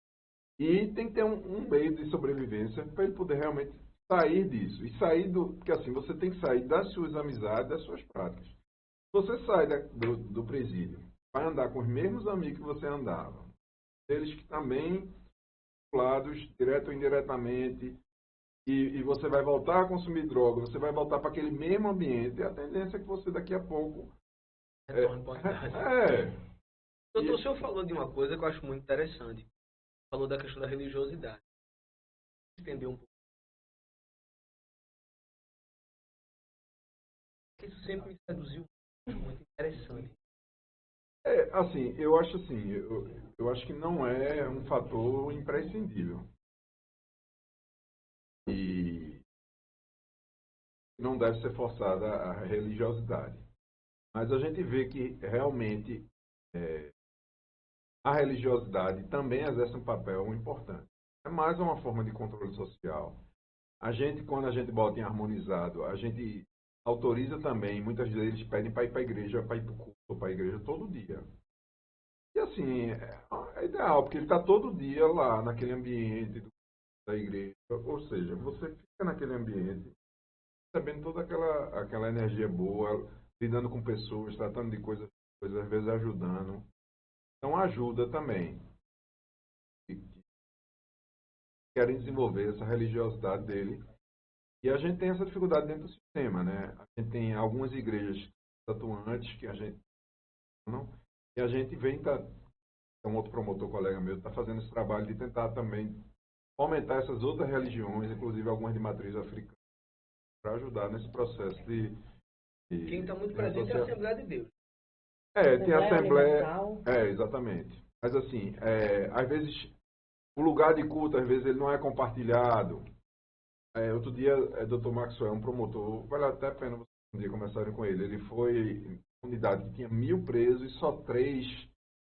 E tem que ter um meio de sobrevivência para ele poder realmente sair disso. E sair porque assim, você tem que sair das suas amizades, das suas práticas. Se você sai do presídio, vai andar com os mesmos amigos que você andava, eles que também vinculados, direto ou indiretamente, e você vai voltar a consumir droga, você vai voltar para aquele mesmo ambiente, e a tendência é que você daqui a pouco... Retorno para a cidade. Doutor, o senhor falou de uma coisa que eu acho muito interessante. Falou da questão da religiosidade. Entender um pouco. Isso sempre me seduziu muito interessante. Assim, eu acho assim, eu acho que não é um fator imprescindível. E não deve ser forçada a religiosidade. Mas a gente vê que realmente a religiosidade também exerce um papel importante. É mais uma forma de controle social. A gente, quando a gente bota em harmonizado, a gente autoriza também, muitas vezes eles pedem para ir para a igreja, para ir para o culto, para a igreja todo dia. E assim, é ideal, porque ele está todo dia lá, naquele ambiente da igreja. Ou seja, você fica naquele ambiente, recebendo toda aquela energia boa, lidando com pessoas, tratando de coisas, às vezes ajudando. Então ajuda também. E querem desenvolver essa religiosidade dele. E a gente tem essa dificuldade dentro do sistema, né? A gente tem algumas igrejas atuantes que a gente não, e a gente vem, um outro promotor colega meu está fazendo esse trabalho de tentar também aumentar essas outras religiões, inclusive algumas de matriz africana, para ajudar nesse processo Quem está muito de presente é a associação. Assembleia de Deus. Tem a Assembleia. Universal. Exatamente. Mas assim, às vezes o lugar de culto, às vezes ele não é compartilhado. Outro dia, Dr. Maxwell, um promotor, vale até a pena você um dia conversarem com ele. Ele foi em uma unidade que tinha 1.000 presos e só 3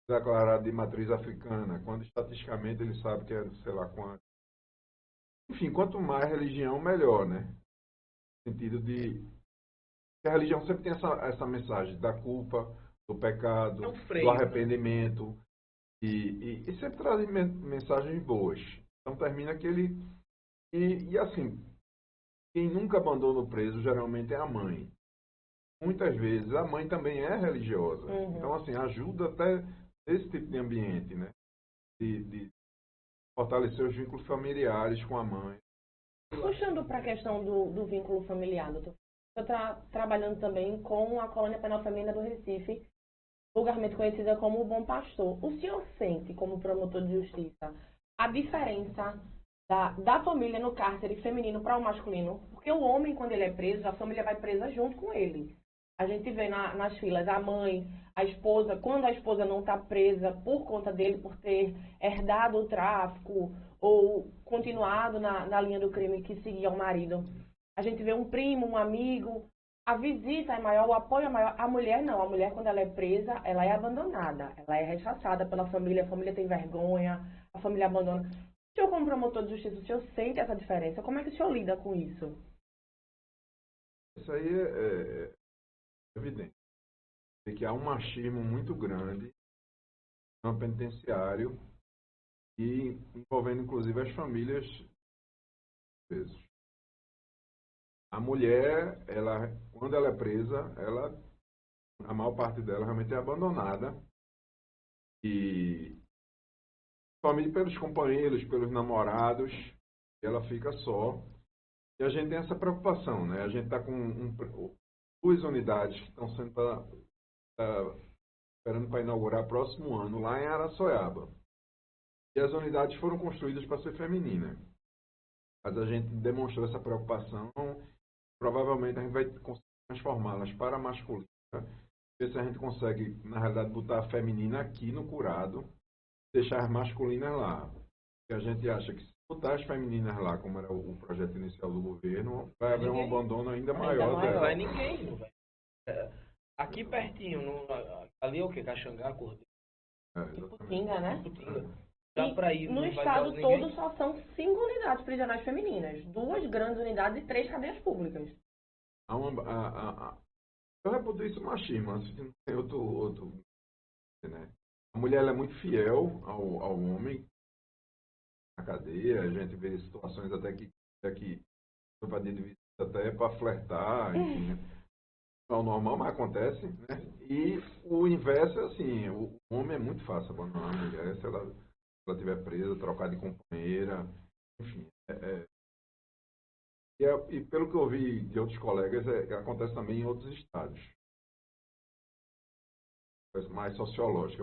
declarados de matriz africana, quando estatisticamente ele sabe que é sei lá quanto. Enfim, quanto mais religião, melhor, né? No sentido de que a religião sempre tem essa mensagem da culpa, do pecado, É um do freio, né? arrependimento, e sempre traz mensagens boas. Então termina que ele. E assim, quem nunca abandona o preso geralmente é a mãe. Muitas vezes a mãe também é religiosa. Uhum. Então, assim, ajuda até esse tipo de ambiente, né? De fortalecer os vínculos familiares com a mãe. Puxando para a questão do vínculo familiar, doutor, eu estou trabalhando também com a Colônia Penal Feminina do Recife, vulgarmente conhecida como o Bom Pastor. O senhor sente, como promotor de justiça, a diferença da família no cárcere feminino para o masculino? Porque o homem, quando ele é preso, a família vai presa junto com ele. A gente vê nas filas a mãe, a esposa, quando a esposa não está presa por conta dele, por ter herdado o tráfico ou continuado na linha do crime que seguia o marido. A gente vê um primo, um amigo, a visita é maior, o apoio é maior. A mulher não, a mulher quando ela é presa, ela é abandonada, ela é rechaçada pela família, a família tem vergonha, a família abandona. O senhor, como promotor de justiça, o senhor sente essa diferença? Como é que o senhor lida com isso? Isso aí é evidente. É que há um machismo muito grande no penitenciário e envolvendo inclusive as famílias presas. A mulher, quando ela é presa, a maior parte dela realmente é abandonada e somente pelos companheiros, pelos namorados, ela fica só. E a gente tem essa preocupação, né? A gente está com duas unidades que estão sendo esperando para inaugurar próximo ano lá em Araçoiaba. E as unidades foram construídas para ser femininas. Mas a gente demonstrou essa preocupação. Provavelmente a gente vai conseguir transformá-las para masculina. Ver se a gente consegue, na realidade, botar a feminina aqui no curado, deixar as masculinas lá. Porque a gente acha que se botar as femininas lá, como era o projeto inicial do governo, vai haver um abandono ainda maior Não vai dela. ninguém. Não vai. Aqui pertinho, ali é o que? Caxangá, Cordeiro? Iputinga, né? Iputinga. Dá pra ir, No não vai dar estado ninguém? todo só são 5 unidades prisionais femininas, 2 grandes unidades e 3 cadeias públicas. Eu reputo isso machismo, assim, não tem outro, né? A mulher ela é muito fiel ao homem na cadeia, a gente vê situações até que invadir de visita até para flertar, enfim, né? Não é o normal, mas acontece, né? E o inverso é assim, o homem é muito fácil abandonar a mulher, se ela estiver presa, trocar de companheira, enfim. E pelo que eu ouvi de outros colegas, acontece também em outros estados. Coisa mais sociológica.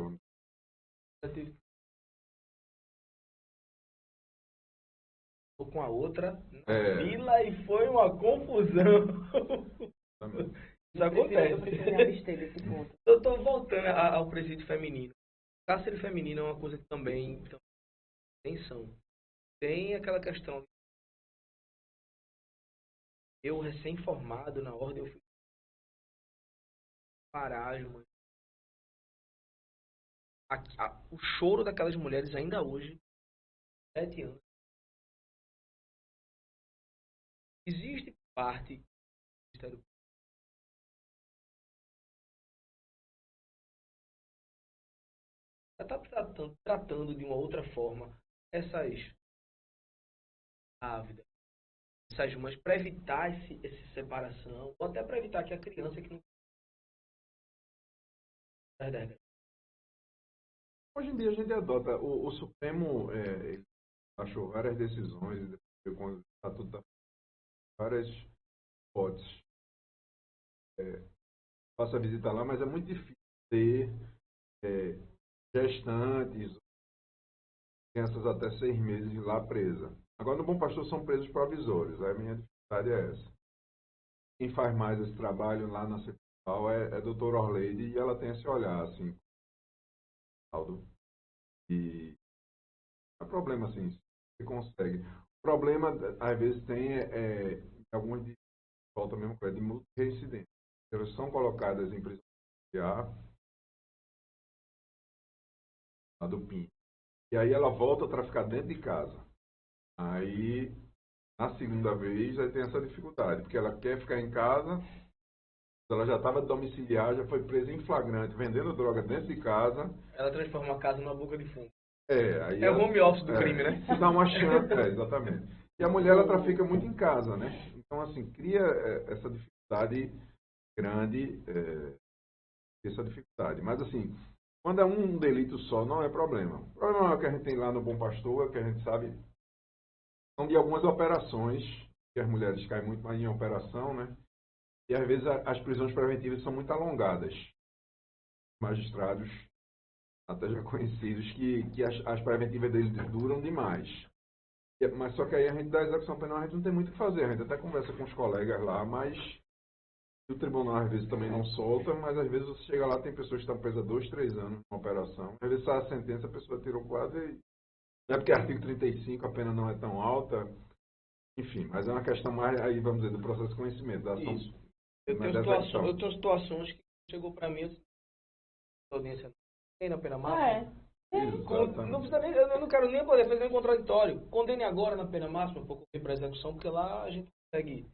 Com a outra na É, fila e foi uma confusão. também. Isso acontece. Eu prefiro me abster desse ponto. Eu tô voltando ao presídio feminino. Cárcere feminino é uma coisa que também tem atenção. Tem aquela questão. Eu, recém-formado na ordem, eu fui parágio, mano. O choro daquelas mulheres ainda hoje, 7 anos. Existe parte do Ministério está tratando de uma outra forma essas grávidas, essas mães, para evitar essa separação, ou até para evitar que a criança que não. Hoje em dia a gente adota, o Supremo ele achou várias decisões, e depois, quando o Estatuto da várias hipóteses. Faço a visita lá, mas é muito difícil ter gestantes, crianças até 6 meses lá presa. Agora, no Bom Pastor são presos provisórios, a minha dificuldade é essa. Quem faz mais esse trabalho lá na Central é a doutora Orleide, e ela tem esse olhar, assim, e não é problema, assim, você consegue. O problema, às vezes, tem algumas de volta mesmo, de multireincidência. Elas são colocadas em prisão a do PIN. E aí ela volta a traficar dentro de casa. Aí, na segunda vez, aí tem essa dificuldade, porque ela quer ficar em casa, ela já estava domiciliar, já foi presa em flagrante, vendendo droga dentro de casa. Ela transforma a casa numa boca de fumo. Aí é o home office do crime, né? Dá uma chance, exatamente. E a mulher, ela trafica muito em casa, né? Então, assim, cria essa dificuldade grande, essa dificuldade. Mas, assim, quando é um delito só, não é problema. O problema é o que a gente tem lá no Bom Pastor, é que a gente sabe, são de algumas operações, que as mulheres caem muito mais em operação, né? E, às vezes, as prisões preventivas são muito alongadas. Magistrados, até já conhecidos, que as preventivas deles duram demais. Mas só que aí a gente da execução penal, a gente não tem muito o que fazer. A gente até conversa com os colegas lá, mas o tribunal às vezes também não solta, mas às vezes você chega lá, tem pessoas que estão presas 2, 3 anos numa operação. Às vezes sai a sentença, a pessoa tirou quase. Não é porque artigo 35 a pena não é tão alta. Enfim, mas é uma questão mais, aí vamos dizer, do processo de conhecimento. Da ação. Isso. Eu tenho situações que chegou para mim, audiência tem na pena máxima. Não precisa nem, eu não quero nem poder fazer um contraditório. Condene agora na pena máxima, um pouco para execução, porque lá a gente consegue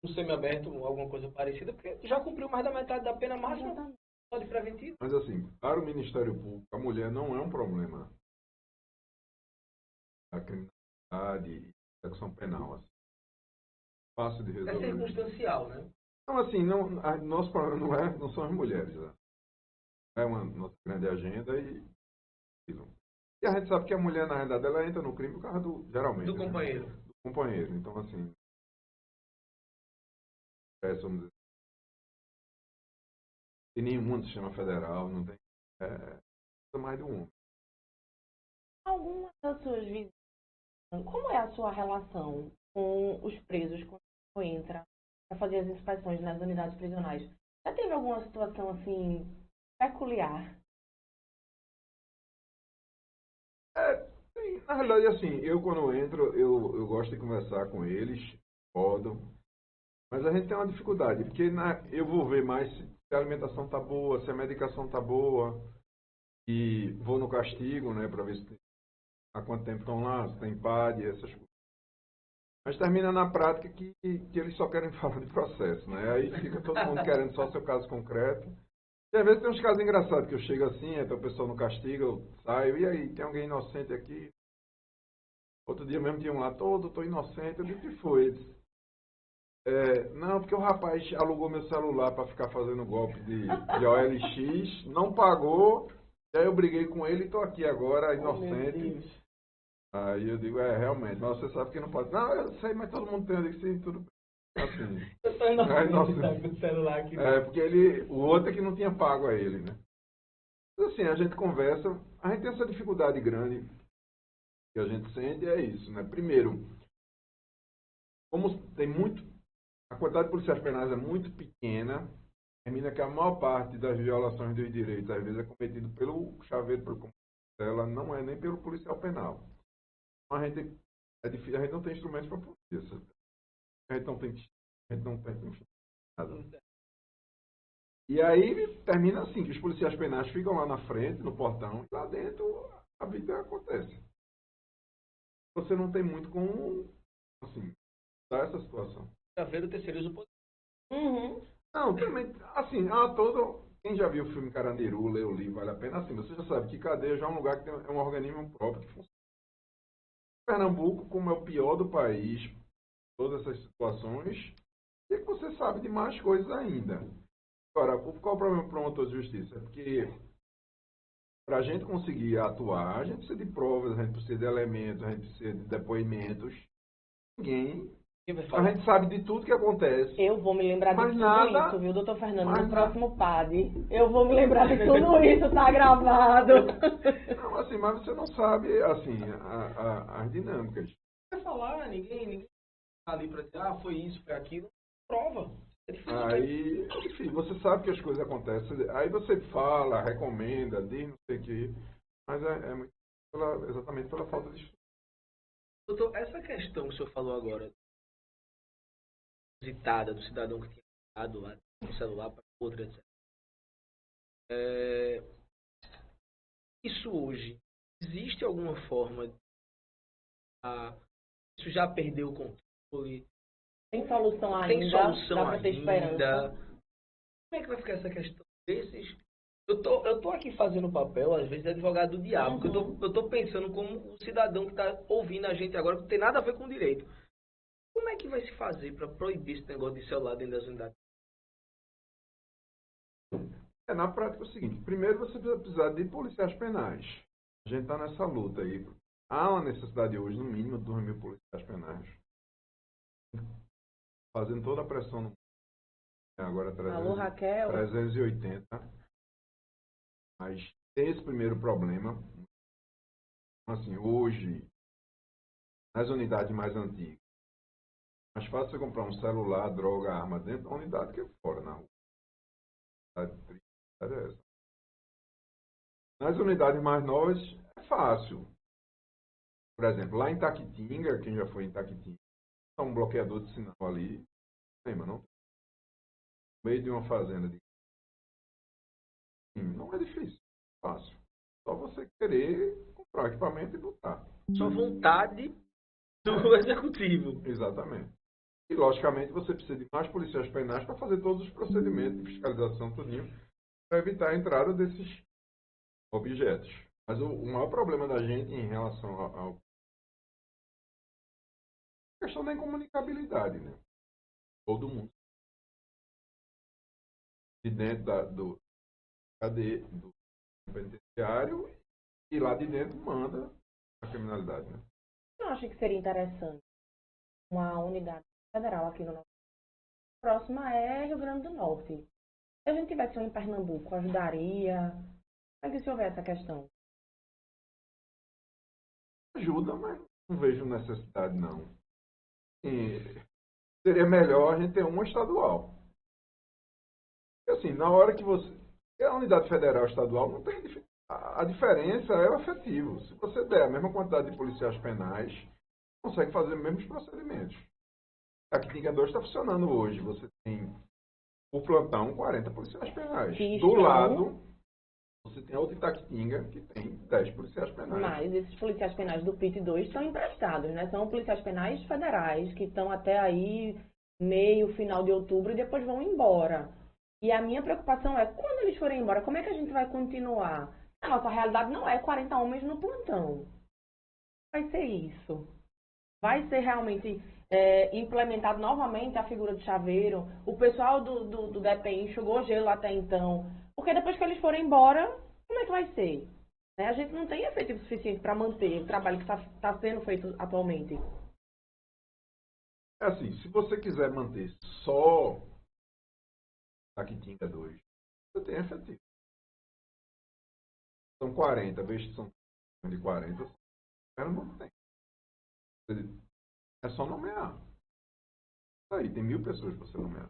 um semiaberto, alguma coisa parecida, porque já cumpriu mais da metade da pena máxima, só de preventivo. Mas assim, para o Ministério Público, a mulher não é um problema. A criminalidade e execução penal, assim. Fácil de resolver. É circunstancial, né? Então, assim, nosso problema não são as mulheres. Né? É uma nossa grande agenda e a gente sabe que a mulher, na realidade, ela entra no crime por causa geralmente, do companheiro. Né? Do companheiro. Então, assim, vamos dizer, tem nenhum do sistema federal, não tem mais de um. Algumas das suas visões, como é a sua relação com os presos quando você entra para fazer as inspeções nas unidades prisionais? Já teve alguma situação assim peculiar? Na realidade, assim, eu quando entro, eu gosto de conversar com eles, mas a gente tem uma dificuldade, porque eu vou ver mais se a alimentação tá boa, se a medicação tá boa, e vou no castigo, né, para ver há quanto tempo estão lá, se tem PAD, essas coisas. Mas termina na prática que eles só querem falar de processo, né? Aí fica todo mundo querendo só seu caso concreto. E às vezes tem uns casos engraçados que eu chego assim, até o pessoal não castiga, eu saio, e aí, tem alguém inocente aqui? Outro dia mesmo tinha um lá, tô inocente, eu disse, o que foi? Não, porque o rapaz alugou meu celular para ficar fazendo golpe de OLX, não pagou, e aí eu briguei com ele e tô aqui agora, inocente. Aí eu digo, realmente, mas você sabe que não pode. Não, eu sei, mas todo mundo tem, eu digo, sim, tudo bem. Assim, eu tô inocente com o celular aqui. Porque o outro é que não tinha pago a ele, né? Mas assim, a gente conversa, a gente tem essa dificuldade grande que a gente sente, é isso, né? Primeiro, como tem a quantidade de policiais penais é muito pequena, termina que a maior parte das violações dos direitos, às vezes, é cometido pelo chaveiro, pelo ela não é nem pelo policial penal. Então, é difícil, a gente não tem instrumentos para punir isso. A gente não tem, enfim, nada. E aí termina assim, que os policiais penais ficam lá na frente, no portão, e lá dentro a vida acontece. Você não tem muito como, assim, dar essa situação. Chaveiro terceiriza o poder. Uhum. Não, também, assim, quem já viu o filme Carandiru, leu o livro, vale a pena, assim, você já sabe que cadeia já é um lugar que é um organismo próprio que funciona. Pernambuco, como é o pior do país, todas essas situações, e que você sabe de mais coisas ainda. Agora, qual é o problema do promotor de justiça? É porque para a gente conseguir atuar, a gente precisa de provas, a gente precisa de elementos, a gente precisa de depoimentos. Quem vai A falar? gente sabe de tudo que acontece. Eu vou me lembrar de Mas tudo nada- isso, viu, doutor Fernando? mas No próximo PAD. Eu vou me lembrar de tudo isso, tá gravado. Não, assim, mas você não sabe, assim, as dinâmicas. Vai falar, ninguém tá ali pra dizer, foi isso, foi aquilo. Prova. É difícil. Aí, enfim, você sabe que as coisas acontecem. Aí você fala, recomenda, diz não sei o quê. Mas é muito exatamente pela falta de estudo. Doutor, essa questão que o senhor falou agora, visitada do cidadão que tinha dado lá no celular para outra, etc. Isso hoje, existe alguma forma de... isso já perdeu o controle? Tem solução ainda? Tem solução Dá pra ter ainda? esperança? Como é que vai ficar essa questão desses... Eu tô aqui fazendo o papel, às vezes, de advogado do diabo, porque eu tô pensando como o cidadão que está ouvindo a gente agora, que não tem nada a ver com o direito. Como é que vai se fazer para proibir esse negócio de celular dentro das unidades? Na prática é o seguinte, primeiro você vai precisar de policiais penais. A gente está nessa luta aí. Há uma necessidade hoje, no mínimo, de 2.000 policiais penais. Fazendo toda a pressão no agora Alô, Raquel? 380. Mas tem esse primeiro problema. Assim, hoje, nas unidades mais antigas, é mais fácil você comprar um celular, droga, arma dentro da unidade que fora, na rua. Nas unidades mais novas, é fácil. Por exemplo, lá em Taquitinga, quem já foi em Taquitinga, há um bloqueador de sinal ali. Lembra, não? No meio de uma fazenda. Não é difícil. Fácil. Só você querer comprar equipamento e botar. Só vontade do executivo. Exatamente. E, logicamente, você precisa de mais policiais penais para fazer todos os procedimentos de fiscalização, tudinho, para evitar a entrada desses objetos. Mas o maior problema da gente em relação ao questão da incomunicabilidade, né? Todo mundo de dentro do penitenciário e lá de dentro manda a criminalidade, né? Eu acho que seria interessante uma unidade federal aqui no nosso. A próxima é Rio Grande do Norte. Se a gente tivesse um em Pernambuco, ajudaria? Como é que se houver essa questão? Ajuda, mas não vejo necessidade, não. E seria melhor a gente ter uma estadual. Porque, assim, na hora que você... A unidade federal e estadual não tem... A diferença é o efetivo. Se você der a mesma quantidade de policiais penais, consegue fazer os mesmos procedimentos. A Clínica 2 está funcionando hoje. Você tem, por plantão, 40 policiais penais. Do lado, você tem a outra Itaquitinga, que tem 10 policiais penais. Mas esses policiais penais do PIT 2 estão emprestados, né? São policiais penais federais, que estão até aí meio, final de outubro, e depois vão embora. E a minha preocupação é, quando eles forem embora, como é que a gente vai continuar? A nossa realidade não é 40 homens no plantão. Vai ser isso. Vai ser realmente implementado novamente a figura do chaveiro. O pessoal do DPI enxugou gelo até então. Porque depois que eles forem embora, como é que vai ser? Né? A gente não tem efetivo suficiente para manter o trabalho que está sendo feito atualmente. É assim, se você quiser manter só Taquitinga 2, você tem efetivo. São 40, vezes que são de 40, não tem. É só nomear. Aí, tem 1.000 pessoas para você nomear.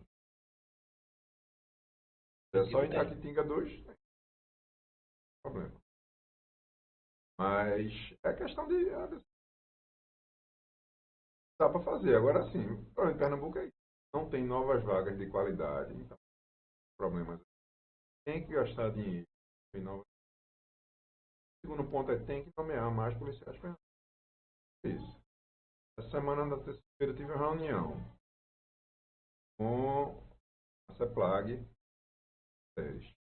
É só em Itaquitinga 2, tem problema. Mas é questão de... Dá para fazer. Agora sim, o problema em Pernambuco é isso. Não tem novas vagas de qualidade, então, problemas. Tem que gastar dinheiro em novas. O segundo ponto é tem que nomear mais policiais penais. Isso. Essa semana, na terça-feira, tive uma reunião com a CEPLAG. Eles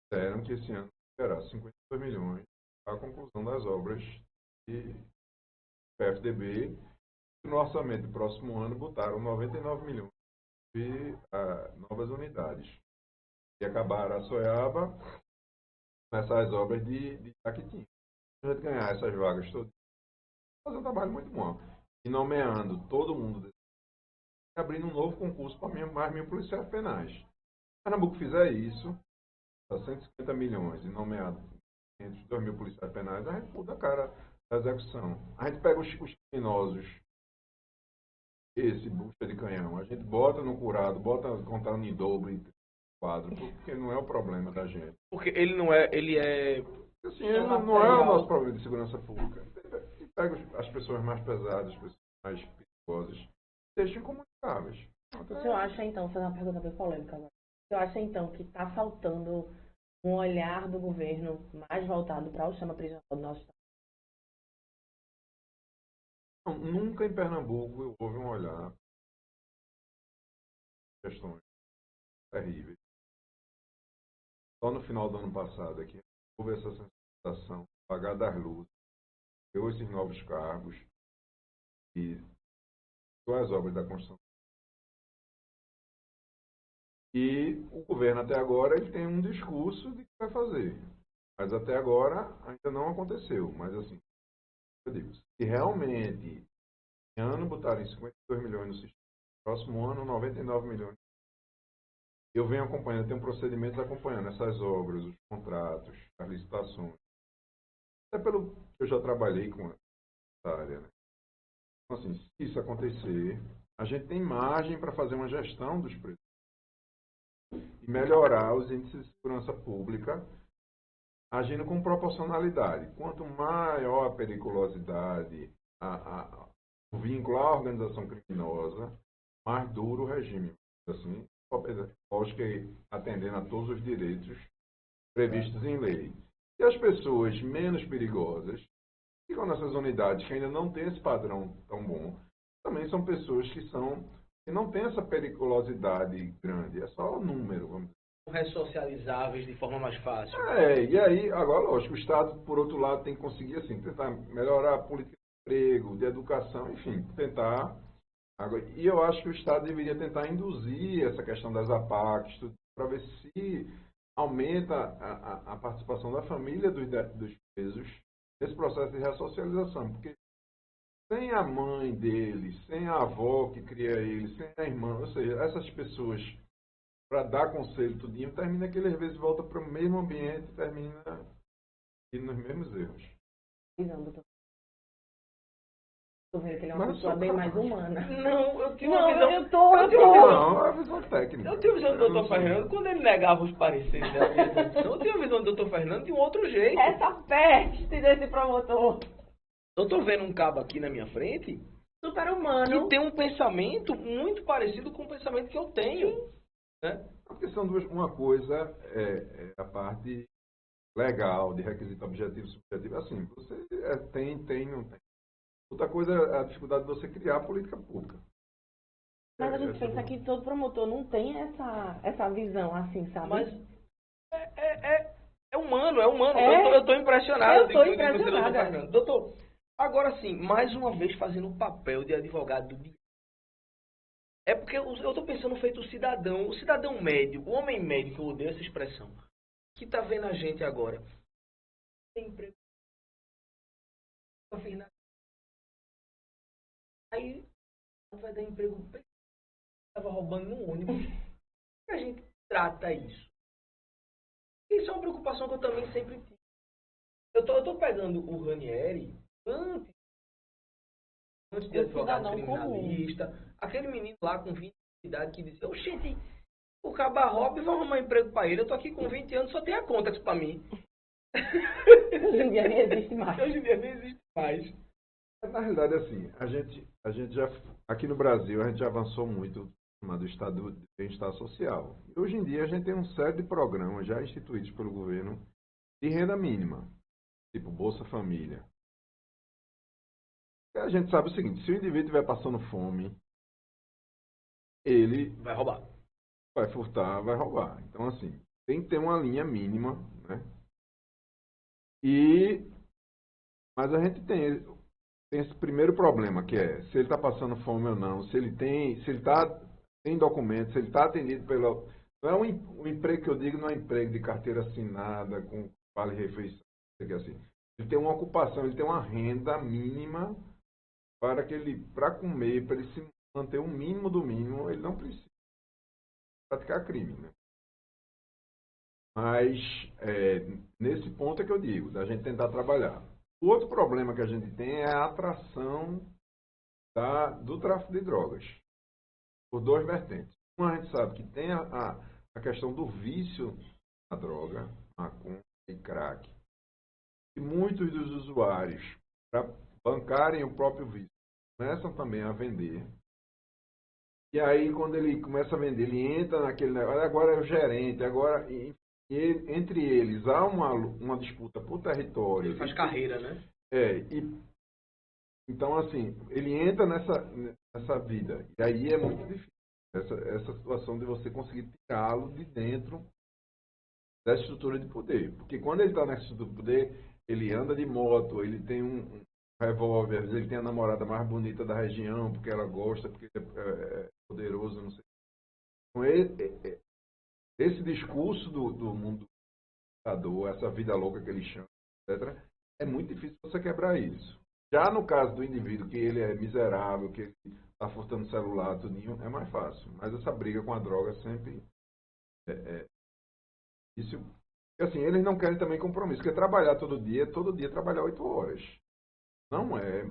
disseram que esse ano terá 52 milhões para a conclusão das obras de PFDB. No orçamento do próximo ano, botaram 99 milhões de novas unidades. E acabaram a Soiaba, começar as obras de Itaquitinga. Se a gente ganhar essas vagas todas, fazer um trabalho muito bom. E nomeando todo mundo, abrindo um novo concurso para mais 1.000 policiais penais. Se Pernambuco fizer isso, dá 150 milhões e nomeado entre 2.000 policiais penais, a gente muda a cara da execução. A gente pega os criminosos, esse bucha de canhão, a gente bota no curado, bota contando em dobro, em quadro, porque não é o problema da gente. Porque ele não é, ele é... Assim, não é o nosso problema de segurança pública. E pega as pessoas mais pesadas, as pessoas mais perigosas, deixam incomunicáveis. O senhor acha, então, vou fazer uma pergunta bem polêmica agora. O senhor acha, então, que está faltando um olhar do governo mais voltado para o sistema prisional do nosso estado? Não, nunca em Pernambuco houve um olhar questões terríveis. Só no final do ano passado aqui houve essa sensação de pagar das lutas, deu esses novos cargos e as obras da construção. E o governo até agora ele tem um discurso de que vai fazer, mas até agora ainda não aconteceu. Mas assim, eu digo, se realmente em ano botarem 52 milhões no sistema, próximo ano 99 milhões, eu venho acompanhando, tenho procedimentos acompanhando essas obras, os contratos, as licitações. Até pelo que eu já trabalhei com essa área, né? Então, assim, se isso acontecer, a gente tem margem para fazer uma gestão dos preços e melhorar os índices de segurança pública, agindo com proporcionalidade. Quanto maior a periculosidade, o vínculo à organização criminosa, mais duro o regime. Assim, lógico que atendendo a todos os direitos previstos em lei. E as pessoas menos perigosas ficam nessas unidades que ainda não têm esse padrão tão bom. Também são pessoas que não têm essa periculosidade grande. É só o número, vamos dizer. Ressocializáveis de forma mais fácil. E aí, agora, lógico, o Estado, por outro lado, tem que conseguir, assim, tentar melhorar a política de emprego, de educação, enfim, tentar. E eu acho que o Estado deveria tentar induzir essa questão das APACs, para ver se aumenta a participação da família dos presos nesse processo de ressocialização. Porque sem a mãe dele, sem a avó que cria ele, sem a irmã, ou seja, essas pessoas, para dar conselho tudinho, termina que ele às vezes volta para o mesmo ambiente e termina indo nos mesmos erros. Não, doutor. Estou vendo que ele é Mas uma pessoa bem mais humana. Não, eu tenho uma Não, visão... eu tô. Não, é a visão técnica. Eu tenho a visão do doutor Fernando, quando ele negava os pareceres da minha execução, eu tenho a visão do doutor Fernando de um outro jeito. Essa peste desse promotor. Eu tô vendo um cabo aqui na minha frente Super humano. que tem um pensamento muito parecido com o pensamento que eu tenho. Né? Porque são duas. Uma coisa é a parte legal, de requisito objetivo e subjetivo. Assim, você tem, não tem. Outra coisa é a dificuldade de você criar política pública. Mas a gente pensa que todo promotor não tem essa visão assim, sabe? Mas é humano, é humano. É? Eu tô impressionado. Eu tô com o que você, doutor impressionada. Fernando. Doutor, agora sim, mais uma vez fazendo o papel de advogado do direito. É porque eu tô pensando feito o cidadão médio, o homem médio, que eu odeio essa expressão, que tá vendo a gente agora. Tem emprego. Não fiz nada. Aí vai dar emprego. Estava roubando no ônibus. E a gente trata isso. Isso é uma preocupação que eu também sempre tive. Eu tô pegando o Ranieri antes de Um advogado cidadão criminalista, aquele menino lá com 20 anos de idade que disse, oxente, O caba rouba e vai arrumar emprego pra ele. Eu tô aqui com 20 anos, só tem a Contax pra mim. Hoje em dia nem existe mais. Hoje em dia nem existe mais. Na realidade, assim, a gente já, aqui no Brasil, a gente já avançou muito no chamado Estado de Bem-Estar Social. E hoje em dia, a gente tem um série de programas já instituídos pelo governo de renda mínima, tipo Bolsa Família. E a gente sabe o seguinte, se o indivíduo estiver passando fome, ele Vai roubar. vai furtar, vai roubar. Então, assim, tem que ter uma linha mínima, né? Mas a gente tem esse primeiro problema, que é se ele está passando fome ou não, se ele tem documento, se ele está atendido pela... Não é um emprego que eu digo, não é emprego de carteira assinada, com vale-refeição, assim. Ele tem uma ocupação, ele tem uma renda mínima para comer, para ele se manter o mínimo do mínimo, ele não precisa praticar crime, né? Mas nesse ponto é que eu digo, da gente tentar trabalhar. O outro problema que a gente tem é a atração do tráfico de drogas, por duas vertentes. Uma, a gente sabe que tem a questão do vício na droga, maconha e crack. E muitos dos usuários, para bancarem o próprio vício, começam também a vender. E aí, quando ele começa a vender, ele entra naquele negócio, agora é o gerente, agora... entre eles há uma disputa por território. Ele faz carreira, né? Então, assim, ele entra nessa vida. E aí é muito difícil essa situação de você conseguir tirá-lo de dentro dessa estrutura de poder. Porque quando ele está nessa estrutura de poder, ele anda de moto, ele tem um revólver, ele tem a namorada mais bonita da região, porque ela gosta, porque ele é poderoso, não sei. Então, esse discurso do mundo ditador, essa vida louca que ele chama, etc., é muito difícil você quebrar isso. Já no caso do indivíduo que ele é miserável, que ele está furtando celular, tudinho, é mais fácil. Mas essa briga com a droga sempre é difícil. Porque assim, eles não querem também compromisso, porque trabalhar todo dia trabalhar 8 horas. Não é.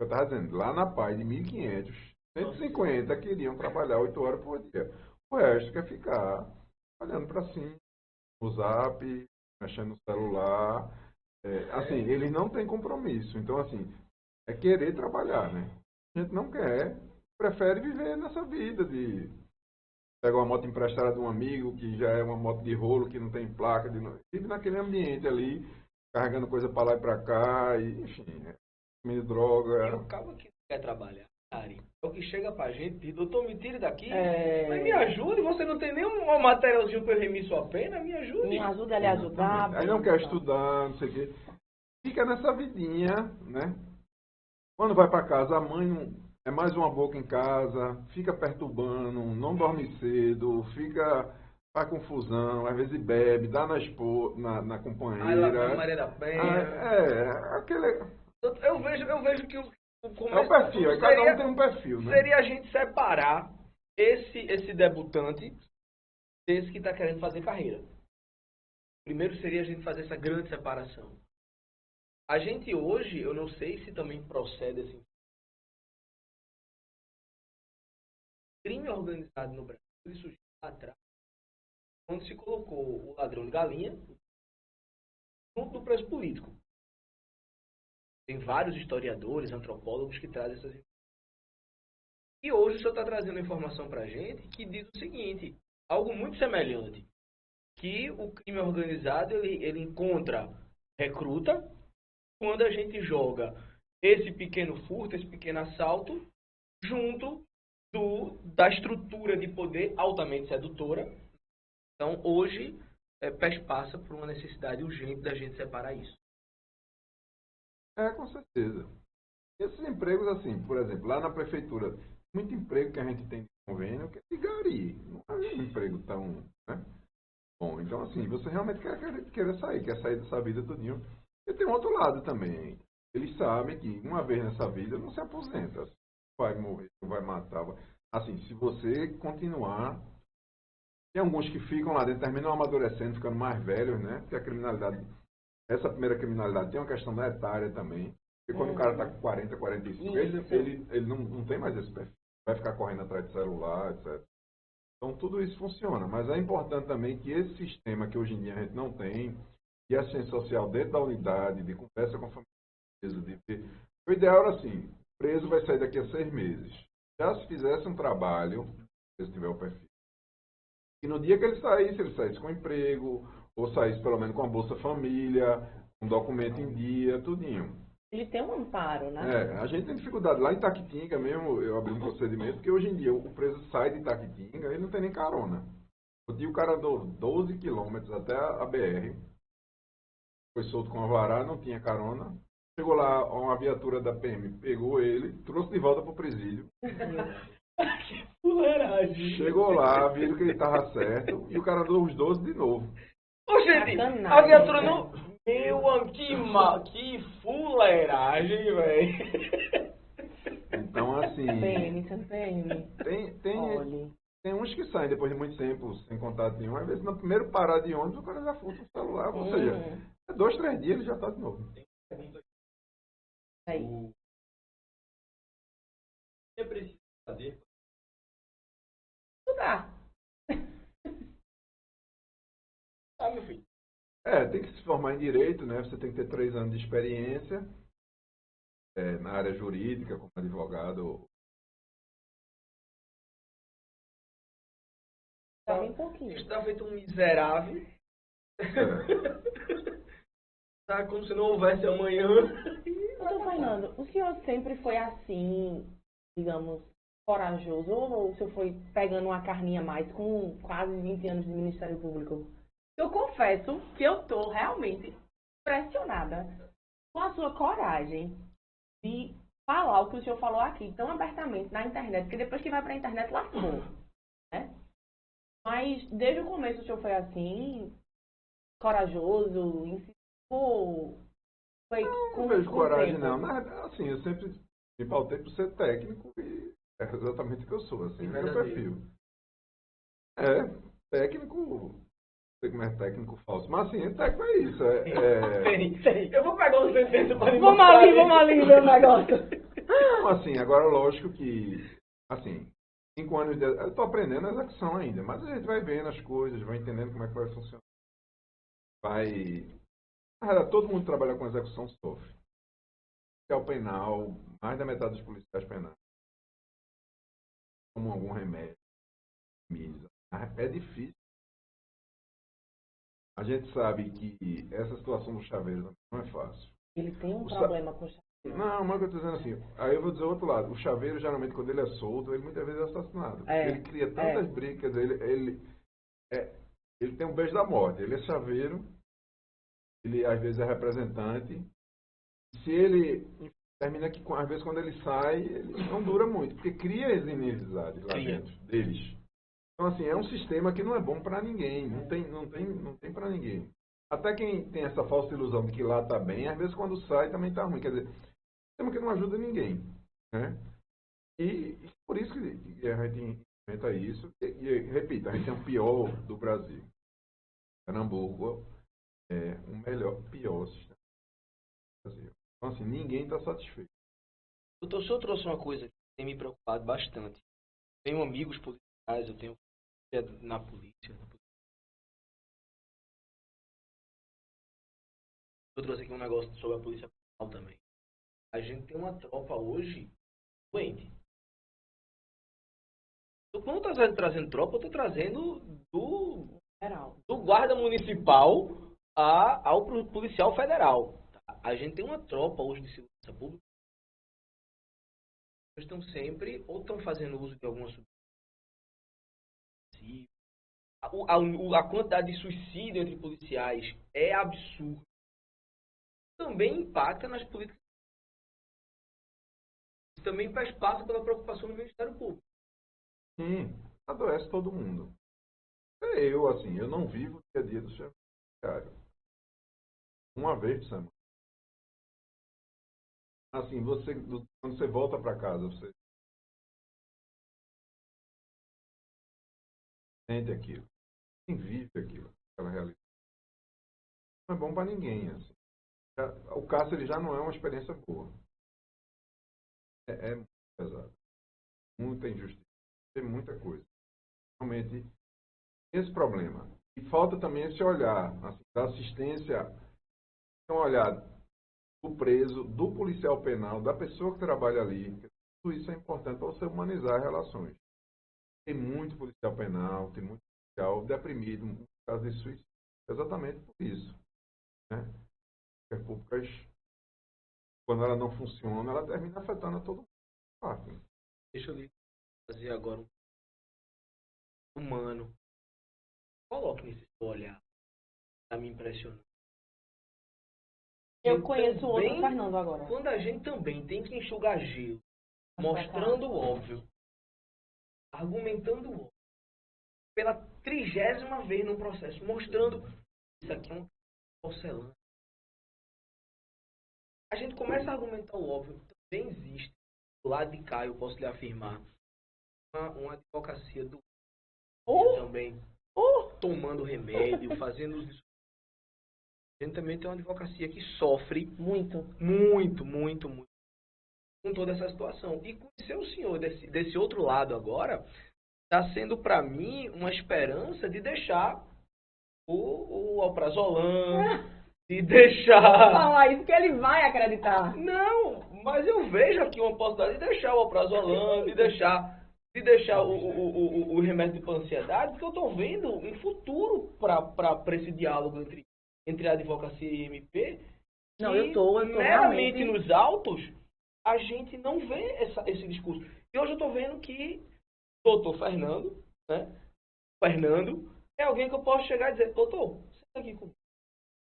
Eu estava dizendo, lá na PAI de 1.500, 150 queriam trabalhar 8 horas por dia. O resto quer ficar olhando para cima, no zap, mexendo no celular. Assim, eles não têm compromisso. Então, assim, é querer trabalhar, né? A gente não quer, prefere viver nessa vida de pegar uma moto emprestada de um amigo, que já é uma moto de rolo, que não tem placa, vive naquele ambiente ali, carregando coisa para lá e para cá, e, enfim, comendo droga. E o cabo que quer trabalhar, Ari, é o que chega pra gente e diz, doutor, me tire daqui, mas me ajude, você não tem nenhum materialzinho para remir sua pena, me ajude. Me ajuda a lhe ajudar. Aí não quer estudar, não sei o quê. Fica nessa vidinha, né? Quando vai para casa, a mãe é mais uma boca em casa, fica perturbando, não dorme cedo, faz confusão, às vezes bebe, dá na companheira. Aí lá vai a Maria da Penha. Aquele... Eu vejo que o começo é o perfil, cada um tem um perfil, né? Seria a gente separar esse debutante desse que está querendo fazer carreira. Primeiro seria a gente fazer essa grande separação. A gente hoje, eu não sei se também procede assim. Crime organizado no Brasil, ele surgiu lá atrás, quando se colocou o ladrão de galinha junto do preço político. Tem vários historiadores, antropólogos que trazem essas informações. E hoje o senhor está trazendo informação para a gente que diz o seguinte, algo muito semelhante, que o crime organizado ele encontra recruta quando a gente joga esse pequeno furto, esse pequeno assalto, junto da estrutura de poder altamente sedutora. Então, hoje, PES passa por uma necessidade urgente da gente separar isso. Com certeza. Esses empregos, assim, por exemplo, lá na prefeitura, muito emprego que a gente tem de convênio que é de gari. Não é um emprego tão... Né? Bom, então, assim, você realmente quer sair dessa vida todinho. E tem um outro lado também. Eles sabem que uma vez nessa vida não se aposenta. Vai morrer, vai matar. Assim, se você continuar... Tem alguns que ficam lá dentro, terminam amadurecendo, ficando mais velhos, né? Porque a criminalidade... Essa primeira criminalidade tem uma questão da etária também. Porque quando o cara está com 40, 45, ele não tem mais esse perfil. Vai ficar correndo atrás de celular, etc. Então, tudo isso funciona, mas é importante também que esse sistema que hoje em dia a gente não tem, de assistência social dentro da unidade, de conversa com a família, o ideal era assim, o preso vai sair daqui a 6 meses. Já se fizesse um trabalho, se tiver o perfil, e no dia que ele saísse com emprego, ou saísse pelo menos com a Bolsa Família, um documento em dia, tudinho. Ele tem um amparo, né? A gente tem dificuldade. Lá em Itaquitinga mesmo, eu abri um procedimento, porque hoje em dia o preso sai de Itaquitinga e ele não tem nem carona. O dia o cara andou 12 quilômetros até a BR, foi solto com a vará, não tinha carona. Chegou lá, uma viatura da PM pegou ele, trouxe de volta pro presídio. Que fuleiragem. Chegou lá, viram que ele estava certo, e o cara andou os 12 de novo. Ô, gente, a viatura não... que fuleiragem, velho. Então, assim... Olha. Tem uns que saem depois de muito tempo sem contato nenhum. Às vezes, no primeiro parar de ônibus, o cara já furta o celular. Ou seja, 2, 3 dias ele já está de novo. Aí. O que é preciso fazer? Estudar. Ah, meu filho. Tem que se formar em direito, né? Você tem que ter 3 anos de experiência na área jurídica, como advogado. Tá bem pouquinho. Está feito um miserável. Tá como se não houvesse amanhã. Doutor Fernando, o senhor sempre foi assim, digamos, corajoso? Ou o senhor foi pegando uma carninha a mais com quase 20 anos de Ministério Público? Eu confesso que eu tô realmente impressionada com a sua coragem de falar o que o senhor falou aqui tão abertamente na internet, porque depois que vai pra internet lascou, né? Mas desde o começo o senhor foi assim, corajoso, insistiu, foi Não vejo com coragem, tempo. não. Assim, eu sempre me pautei por ser técnico e é exatamente o que eu sou, assim, meu perfil. Técnico, não sei como é técnico falso, mas assim, técnico é isso. Sei. Eu vou pegar uma sentença para Vamos ali ver o negócio. Não, assim, agora lógico que, assim, 5 anos de... Eu estou aprendendo a execução ainda, mas a gente vai vendo as coisas, vai entendendo como é que vai funcionar. Todo mundo que trabalha com execução sofre. É o penal, mais da metade dos policiais penais tomam algum remédio, misa. É difícil. A gente sabe que essa situação do chaveiro não é fácil. Ele tem um problema com o chaveiro. Não, mas eu estou dizendo assim, aí eu vou dizer o outro lado. O chaveiro, geralmente, quando ele é solto, ele muitas vezes é assassinado. Ele cria tantas brigas, quer dizer, ele tem um beijo da morte. Ele é chaveiro, ele às vezes é representante. Se ele termina que, às vezes, quando ele sai, ele não dura muito, porque cria as inimizades lá dentro deles. Então, assim, é um sistema que não é bom para ninguém, não tem para ninguém. Até quem tem essa falsa ilusão de que lá está bem, às vezes quando sai também está ruim. Quer dizer, é um sistema que não ajuda ninguém, né? E por isso que a gente inventa isso. E repito, a gente tem o pior do Brasil. Pernambuco é o pior sistema do Brasil. Então, assim, ninguém está satisfeito. Doutor, o senhor trouxe uma coisa que tem me preocupado bastante. Tenho amigos policiais, eu tenho na polícia. Eu trouxe aqui um negócio sobre a polícia penal também. A gente tem uma tropa hoje doente. Então, quando eu estou trazendo tropa, eu estou trazendo do guarda municipal ao policial federal. A gente tem uma tropa hoje de segurança pública. Eles estão sempre, ou estão fazendo uso de alguma substância. A quantidade de suicídio entre policiais é absurda. Também impacta nas políticas. Também faz parte pela preocupação do Ministério Público. Sim, adoece todo mundo. Eu não vivo o dia a dia do chefe judiciário. Uma vez por semana. Assim, quando você volta para casa, você sente aquilo. Quem vive aquilo, aquela realidade. Não é bom para ninguém, assim. O cárcere já não é uma experiência boa. É muito pesado. Muita injustiça. Tem muita coisa. realmente tem esse problema. E falta também esse olhar, assim, da assistência, um olhar do preso, do policial penal, da pessoa que trabalha ali. Tudo isso é importante para você humanizar as relações. Tem muito policial penal, tem muito policial deprimido, no caso de suicídio, exatamente por isso. Né? As repúblicas, quando ela não funciona, ela termina afetando a todo mundo. Deixa eu lhe fazer agora um humano. Coloque nesse seu olhar. Está me impressionando. Eu E conheço outro também, Fernando agora. Quando a gente também tem que enxugar gelo, mostrando o óbvio, argumentando o óbvio, pela 30ª vez no processo, mostrando isso aqui é um porcelana. A gente começa a argumentar o óbvio. Também existe, do lado de cá, eu posso lhe afirmar, uma advocacia do também tomando remédio, fazendo os discursos. A gente também tem uma advocacia que sofre muito com toda essa situação. E conhecer o senhor desse outro lado agora está sendo para mim uma esperança de deixar o alprazolam, de deixar... Falar isso que ele vai acreditar. Não, mas eu vejo aqui uma possibilidade de deixar o alprazolam, de deixar o remédio para ansiedade, porque eu estou vendo um futuro para esse diálogo entre a advocacia e a MP. Não, eu tô meramente realmente... nos autos, a gente não vê esse discurso. E hoje eu estou vendo que doutor Fernando, né? Fernando é alguém que eu posso chegar e dizer, doutor, senta aqui comigo.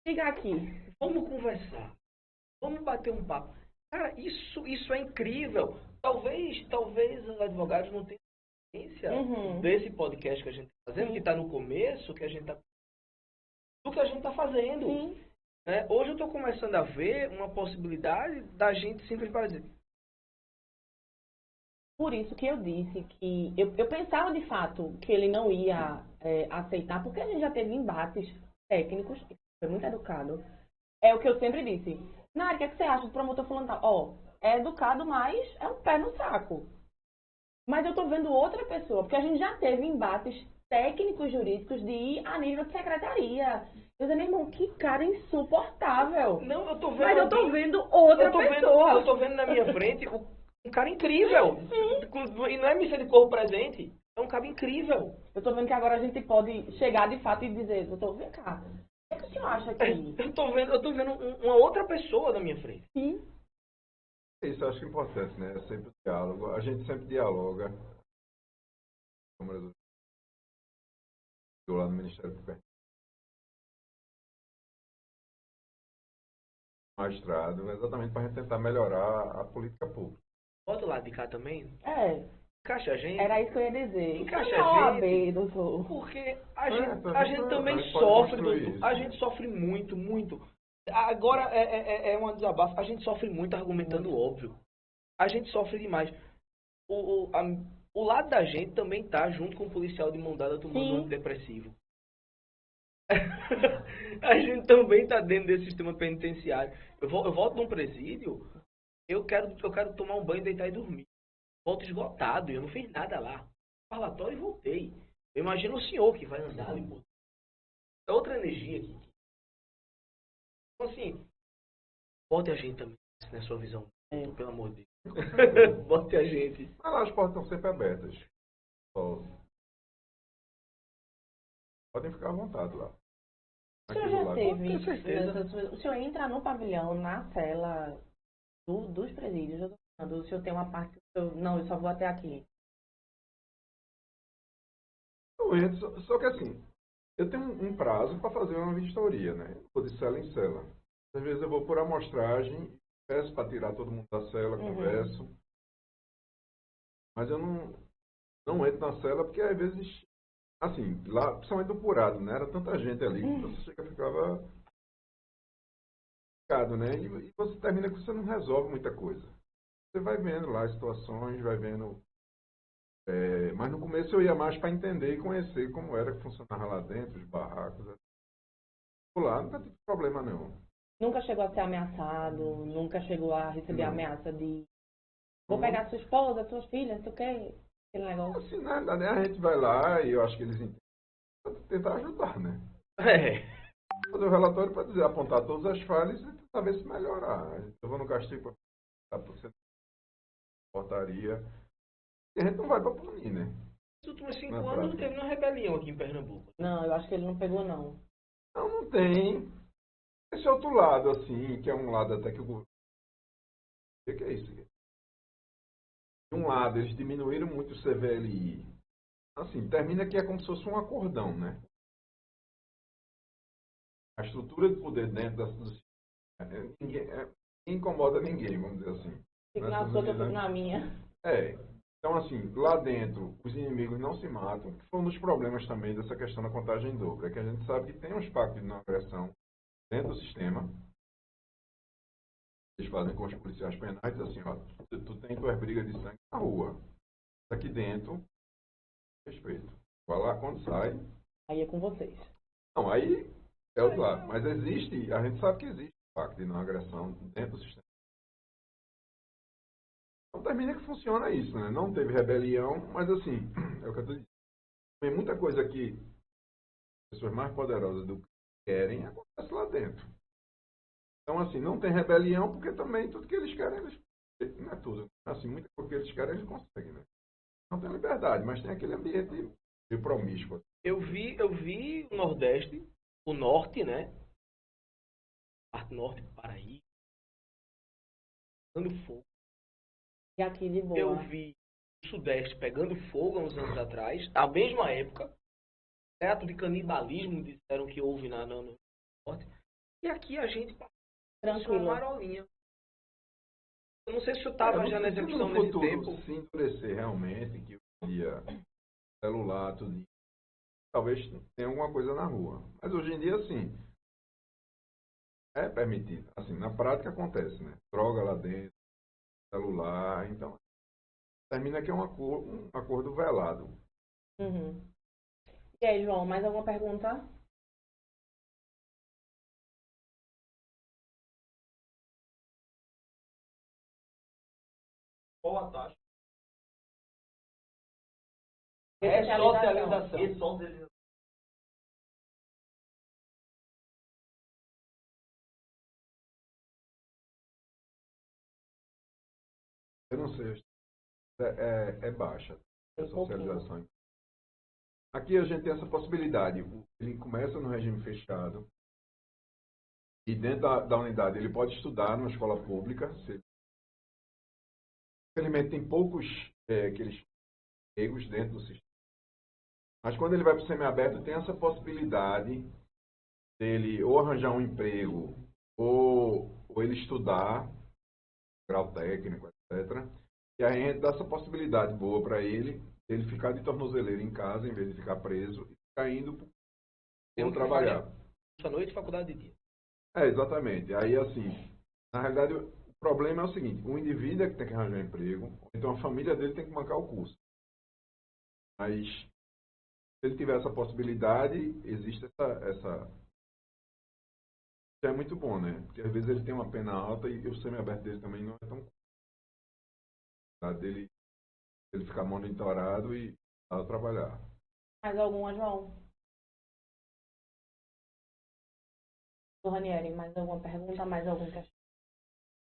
Fica aqui. Vamos conversar. Vamos bater um papo. Cara, isso é incrível. Talvez os advogados não tenham consciência desse podcast que a gente está fazendo, que está no começo, do que a gente está fazendo. Né? Hoje eu estou começando a ver uma possibilidade da gente simplesmente dizer. Por isso que eu disse que eu pensava de fato que ele não ia aceitar, porque a gente já teve embates técnicos, foi muito educado. É o que eu sempre disse. Nari, o que, é que você acha do promotor fulano tal? Ó, é educado, mas é um pé no saco. Mas eu tô vendo outra pessoa, porque a gente já teve embates técnicos jurídicos de ir a nível de secretaria. Eu disse, meu irmão, que cara insuportável. Não, eu tô vendo. Mas eu tô vendo outra pessoa. Eu tô vendo na minha frente um cara incrível. E não é missa de corpo presente. É um cara incrível. Eu tô vendo que agora a gente pode chegar de fato e dizer, doutor, vem cá. O que o senhor acha aqui? Eu tô vendo uma outra pessoa na minha frente. Sim. Isso eu acho que é importante, né? É sempre o diálogo. A gente sempre dialoga. Lá no Ministério Público. Magistrado, exatamente para a gente tentar melhorar a política pública. Bota o lado de cá também. Encaixa a gente. Era isso que eu ia dizer. Encaixa a gente. Doutor. Porque a gente também sofre, doutor. A gente sofre muito. Agora é uma desabafo. A gente sofre muito argumentando o óbvio. A gente sofre demais. O lado da gente também tá junto com o policial de mão dada tomando um antidepressivo. A gente também tá dentro desse sistema penitenciário. Eu volto num presídio, eu quero tomar um banho, deitar e dormir. Volto esgotado, eu não fiz nada lá. Parlatório e voltei. Eu imagino o senhor que vai andar ali, pô. É outra energia aqui. Então assim, bote a gente também na sua visão, pelo amor de Deus. Bote a gente. Mas lá as portas estão sempre abertas. Podem ficar à vontade lá. O senhor já teve, o senhor entra no pavilhão, na cela dos presídios, o senhor tem uma parte que eu só vou até aqui. Eu entro, só que assim, eu tenho um prazo para fazer uma vistoria, né? Eu vou de cela em cela. Às vezes eu vou por amostragem, peço para tirar todo mundo da cela, converso. Mas eu não entro na cela porque às vezes, assim, lá, principalmente do Purado, né? Era tanta gente ali que você ficava complicado, né? E você termina que você não resolve muita coisa. Você vai vendo lá as situações, vai vendo... mas no começo eu ia mais para entender e conhecer como era que funcionava lá dentro, os barracos. Lá nunca tive problema não. Nunca chegou a ser ameaçado, nunca chegou a receber ameaça de vou pegar sua esposa, suas filhas, não sei o quê. aquele negócio. Assim, na verdade, a gente vai lá e eu acho que eles entendem pra tentar ajudar, né? É. Fazer o relatório para dizer, apontar todas as falhas e tentar ver se melhorar. Eu vou no castigo para você portaria. E a gente não vai para punir, né? Nos últimos 5 Na anos não prática. teve nenhuma rebelião aqui em Pernambuco. Não, eu acho que ele não pegou, não. Não, não tem. Esse outro lado, assim, que é um lado até que o governo. O que é isso? De um lado, eles diminuíram muito o CVLI. Assim, termina que é como se fosse um acordão, né? A estrutura de poder dentro do sistema ninguém, incomoda ninguém, vamos dizer assim. Fico na sua, que eu fico na minha. É. Então, assim, lá dentro, os inimigos não se matam, que foi um dos problemas também dessa questão da contagem em dobro. É que a gente sabe que tem uns pactos de não agressão dentro do sistema. Eles fazem com os policiais penais, diz assim, ó, tu tem tuas brigas de sangue na rua. Aqui dentro, respeito. Vai lá, quando sai... Aí é com vocês. Não, aí é outro lado. Mas existe, a gente sabe que existe pacto de não agressão dentro do sistema. Então termina que funciona isso, né? Não teve rebelião, mas assim, é o que eu estou dizendo. Tem muita coisa que as pessoas mais poderosas do que querem acontece lá dentro. Então, assim, não tem rebelião, porque também tudo que eles querem, não é tudo. Assim, muita coisa que eles querem, eles conseguem, né? Não tem liberdade, mas tem aquele ambiente de promíscuo. Eu vi o Nordeste, o Norte, né? Parte Norte do Paraíba, pegando fogo. E aqui de boa. Eu vi o Sudeste pegando fogo há uns anos atrás, à mesma época. Teto de canibalismo disseram que houve no Norte. E aqui a gente passou Tranquilo. uma marolinha. Eu não sei se eu estava já nessa opção no nesse futuro, tempo. se endurecer realmente, que o dia celular, tudo isso, talvez tenha alguma coisa na rua. Mas hoje em dia, sim, é permitido. Assim, na prática acontece, né? Droga lá dentro, celular, então termina que é um acordo velado. Uhum. E aí, João, mais alguma pergunta? Qual a taxa? Ressocialização. Ressocialização. Eu não sei, é baixa a Um pouquinho. socialização. Aqui a gente tem essa possibilidade. Ele começa no regime fechado e dentro da unidade ele pode estudar numa escola pública. Infelizmente tem poucos aqueles empregos dentro do sistema. Mas quando ele vai para o semiaberto tem essa possibilidade dele ou arranjar um emprego ou ele estudar, grau técnico, etc. E aí a gente dá essa possibilidade boa para ele ficar de tornozeleira em casa, em vez de ficar preso, e ficar indo para trabalhar. À noite, faculdade de dia. Exatamente. Aí, assim, na realidade, o problema é o seguinte, o indivíduo é que tem que arranjar emprego, então a família dele tem que bancar o curso. Mas, se ele tiver essa possibilidade, existe essa... Isso é muito bom, né? Porque às vezes ele tem uma pena alta e o semiaberto dele também não é tão... dele ele ficar monitorado e trabalhar. Mais alguma, João? Ranieri, mais alguma pergunta? Mais algum questão?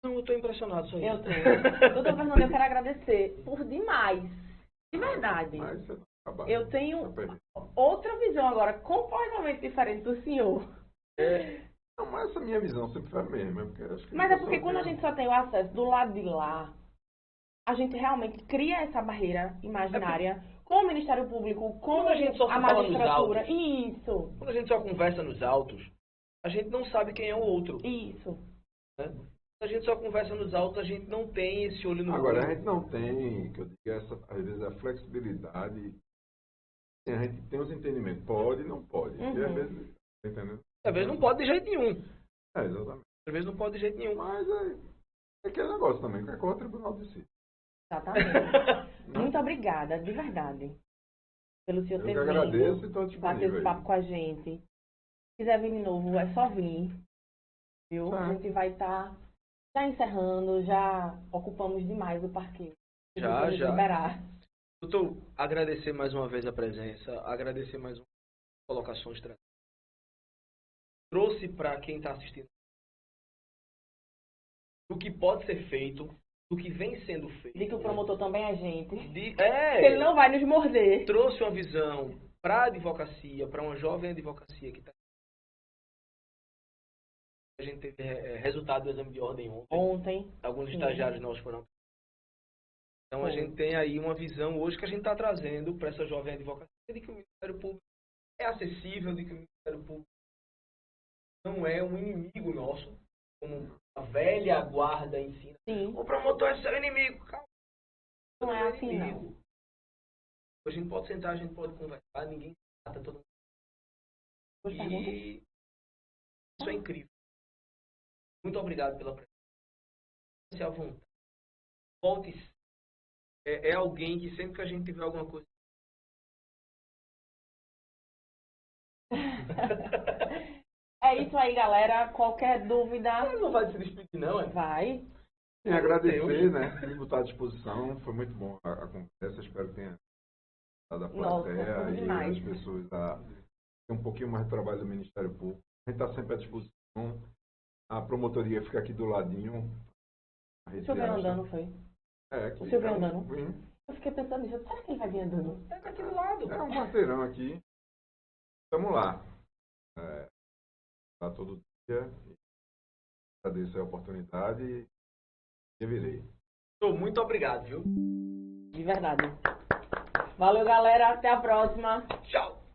Não, eu estou impressionado só isso. Eu tô. Doutor Fernando, eu quero agradecer por demais. De verdade. Mas você não acaba. Eu tenho outra visão agora, completamente diferente do senhor. Não, mas essa minha visão sempre foi a mesma. Porque acho que Mas é porque quando a gente só tem o acesso do lado de lá, a gente realmente cria essa barreira imaginária com o Ministério Público, com Quando a gente só a fala nos magistratura. autos. Isso. Quando a gente só conversa nos autos, a gente não sabe quem é o outro. Isso. Né? Quando a gente só conversa nos autos, a gente não tem esse olho no Agora, a olho. gente não tem, que eu digo, às vezes a flexibilidade. A gente tem os entendimentos. Pode e não pode. E às vezes, tá entendendo? Às vezes não pode de jeito nenhum. Exatamente. Às vezes não pode de jeito nenhum. Mas é aquele negócio também, que é com o tribunal de si. Exatamente. Muito obrigada, de verdade, pelo senhor Eu ter que vindo, agradeço e estou bater disponível esse aí. papo com a gente. Se quiser vir de novo, é só vir. Viu? Tá. A gente vai estar já encerrando, já ocupamos demais o parquinho. Já. Liberar. Doutor, agradecer mais uma vez a presença, agradecer mais uma vez as colocações. Trouxe para quem está assistindo do que pode ser feito, do que vem sendo feito. De que o promotor também é gente. Ele não vai nos morder. Trouxe uma visão para a advocacia, para uma jovem advocacia que está. A gente teve resultado do exame de ordem ontem. Alguns estagiários nossos foram. Então a gente tem aí uma visão hoje que a gente está trazendo para essa jovem advocacia de que o Ministério Público é acessível, de que o Ministério Público não é um inimigo nosso, como a velha guarda ensina. Sim. O promotor é seu inimigo. Calma. Não é assim, não. A gente pode sentar, a gente pode conversar, ninguém trata todo mundo. E isso é incrível. Muito obrigado pela presença. À vontade. Volte. É alguém que sempre que a gente tiver alguma coisa. É isso aí, galera. Qualquer dúvida. Não vai se despedir, não, é? Vai. Sim, agradecer, né? Me botar à disposição. Foi muito bom a conversa. Espero que tenha dado a plateia e as pessoas a ter um pouquinho mais de trabalho do Ministério Público. A gente está sempre à disposição. A promotoria fica aqui do ladinho. O senhor veio andando, foi? Aqui, o senhor veio andando? Vim. Eu fiquei pensando nisso. Será que ele vai vir andando? É aqui do lado. É um quarteirão aqui. Vamos lá. Tá todo dia. Agradeço a oportunidade e revirei. Muito obrigado, viu? De verdade. Valeu, galera. Até a próxima. Tchau.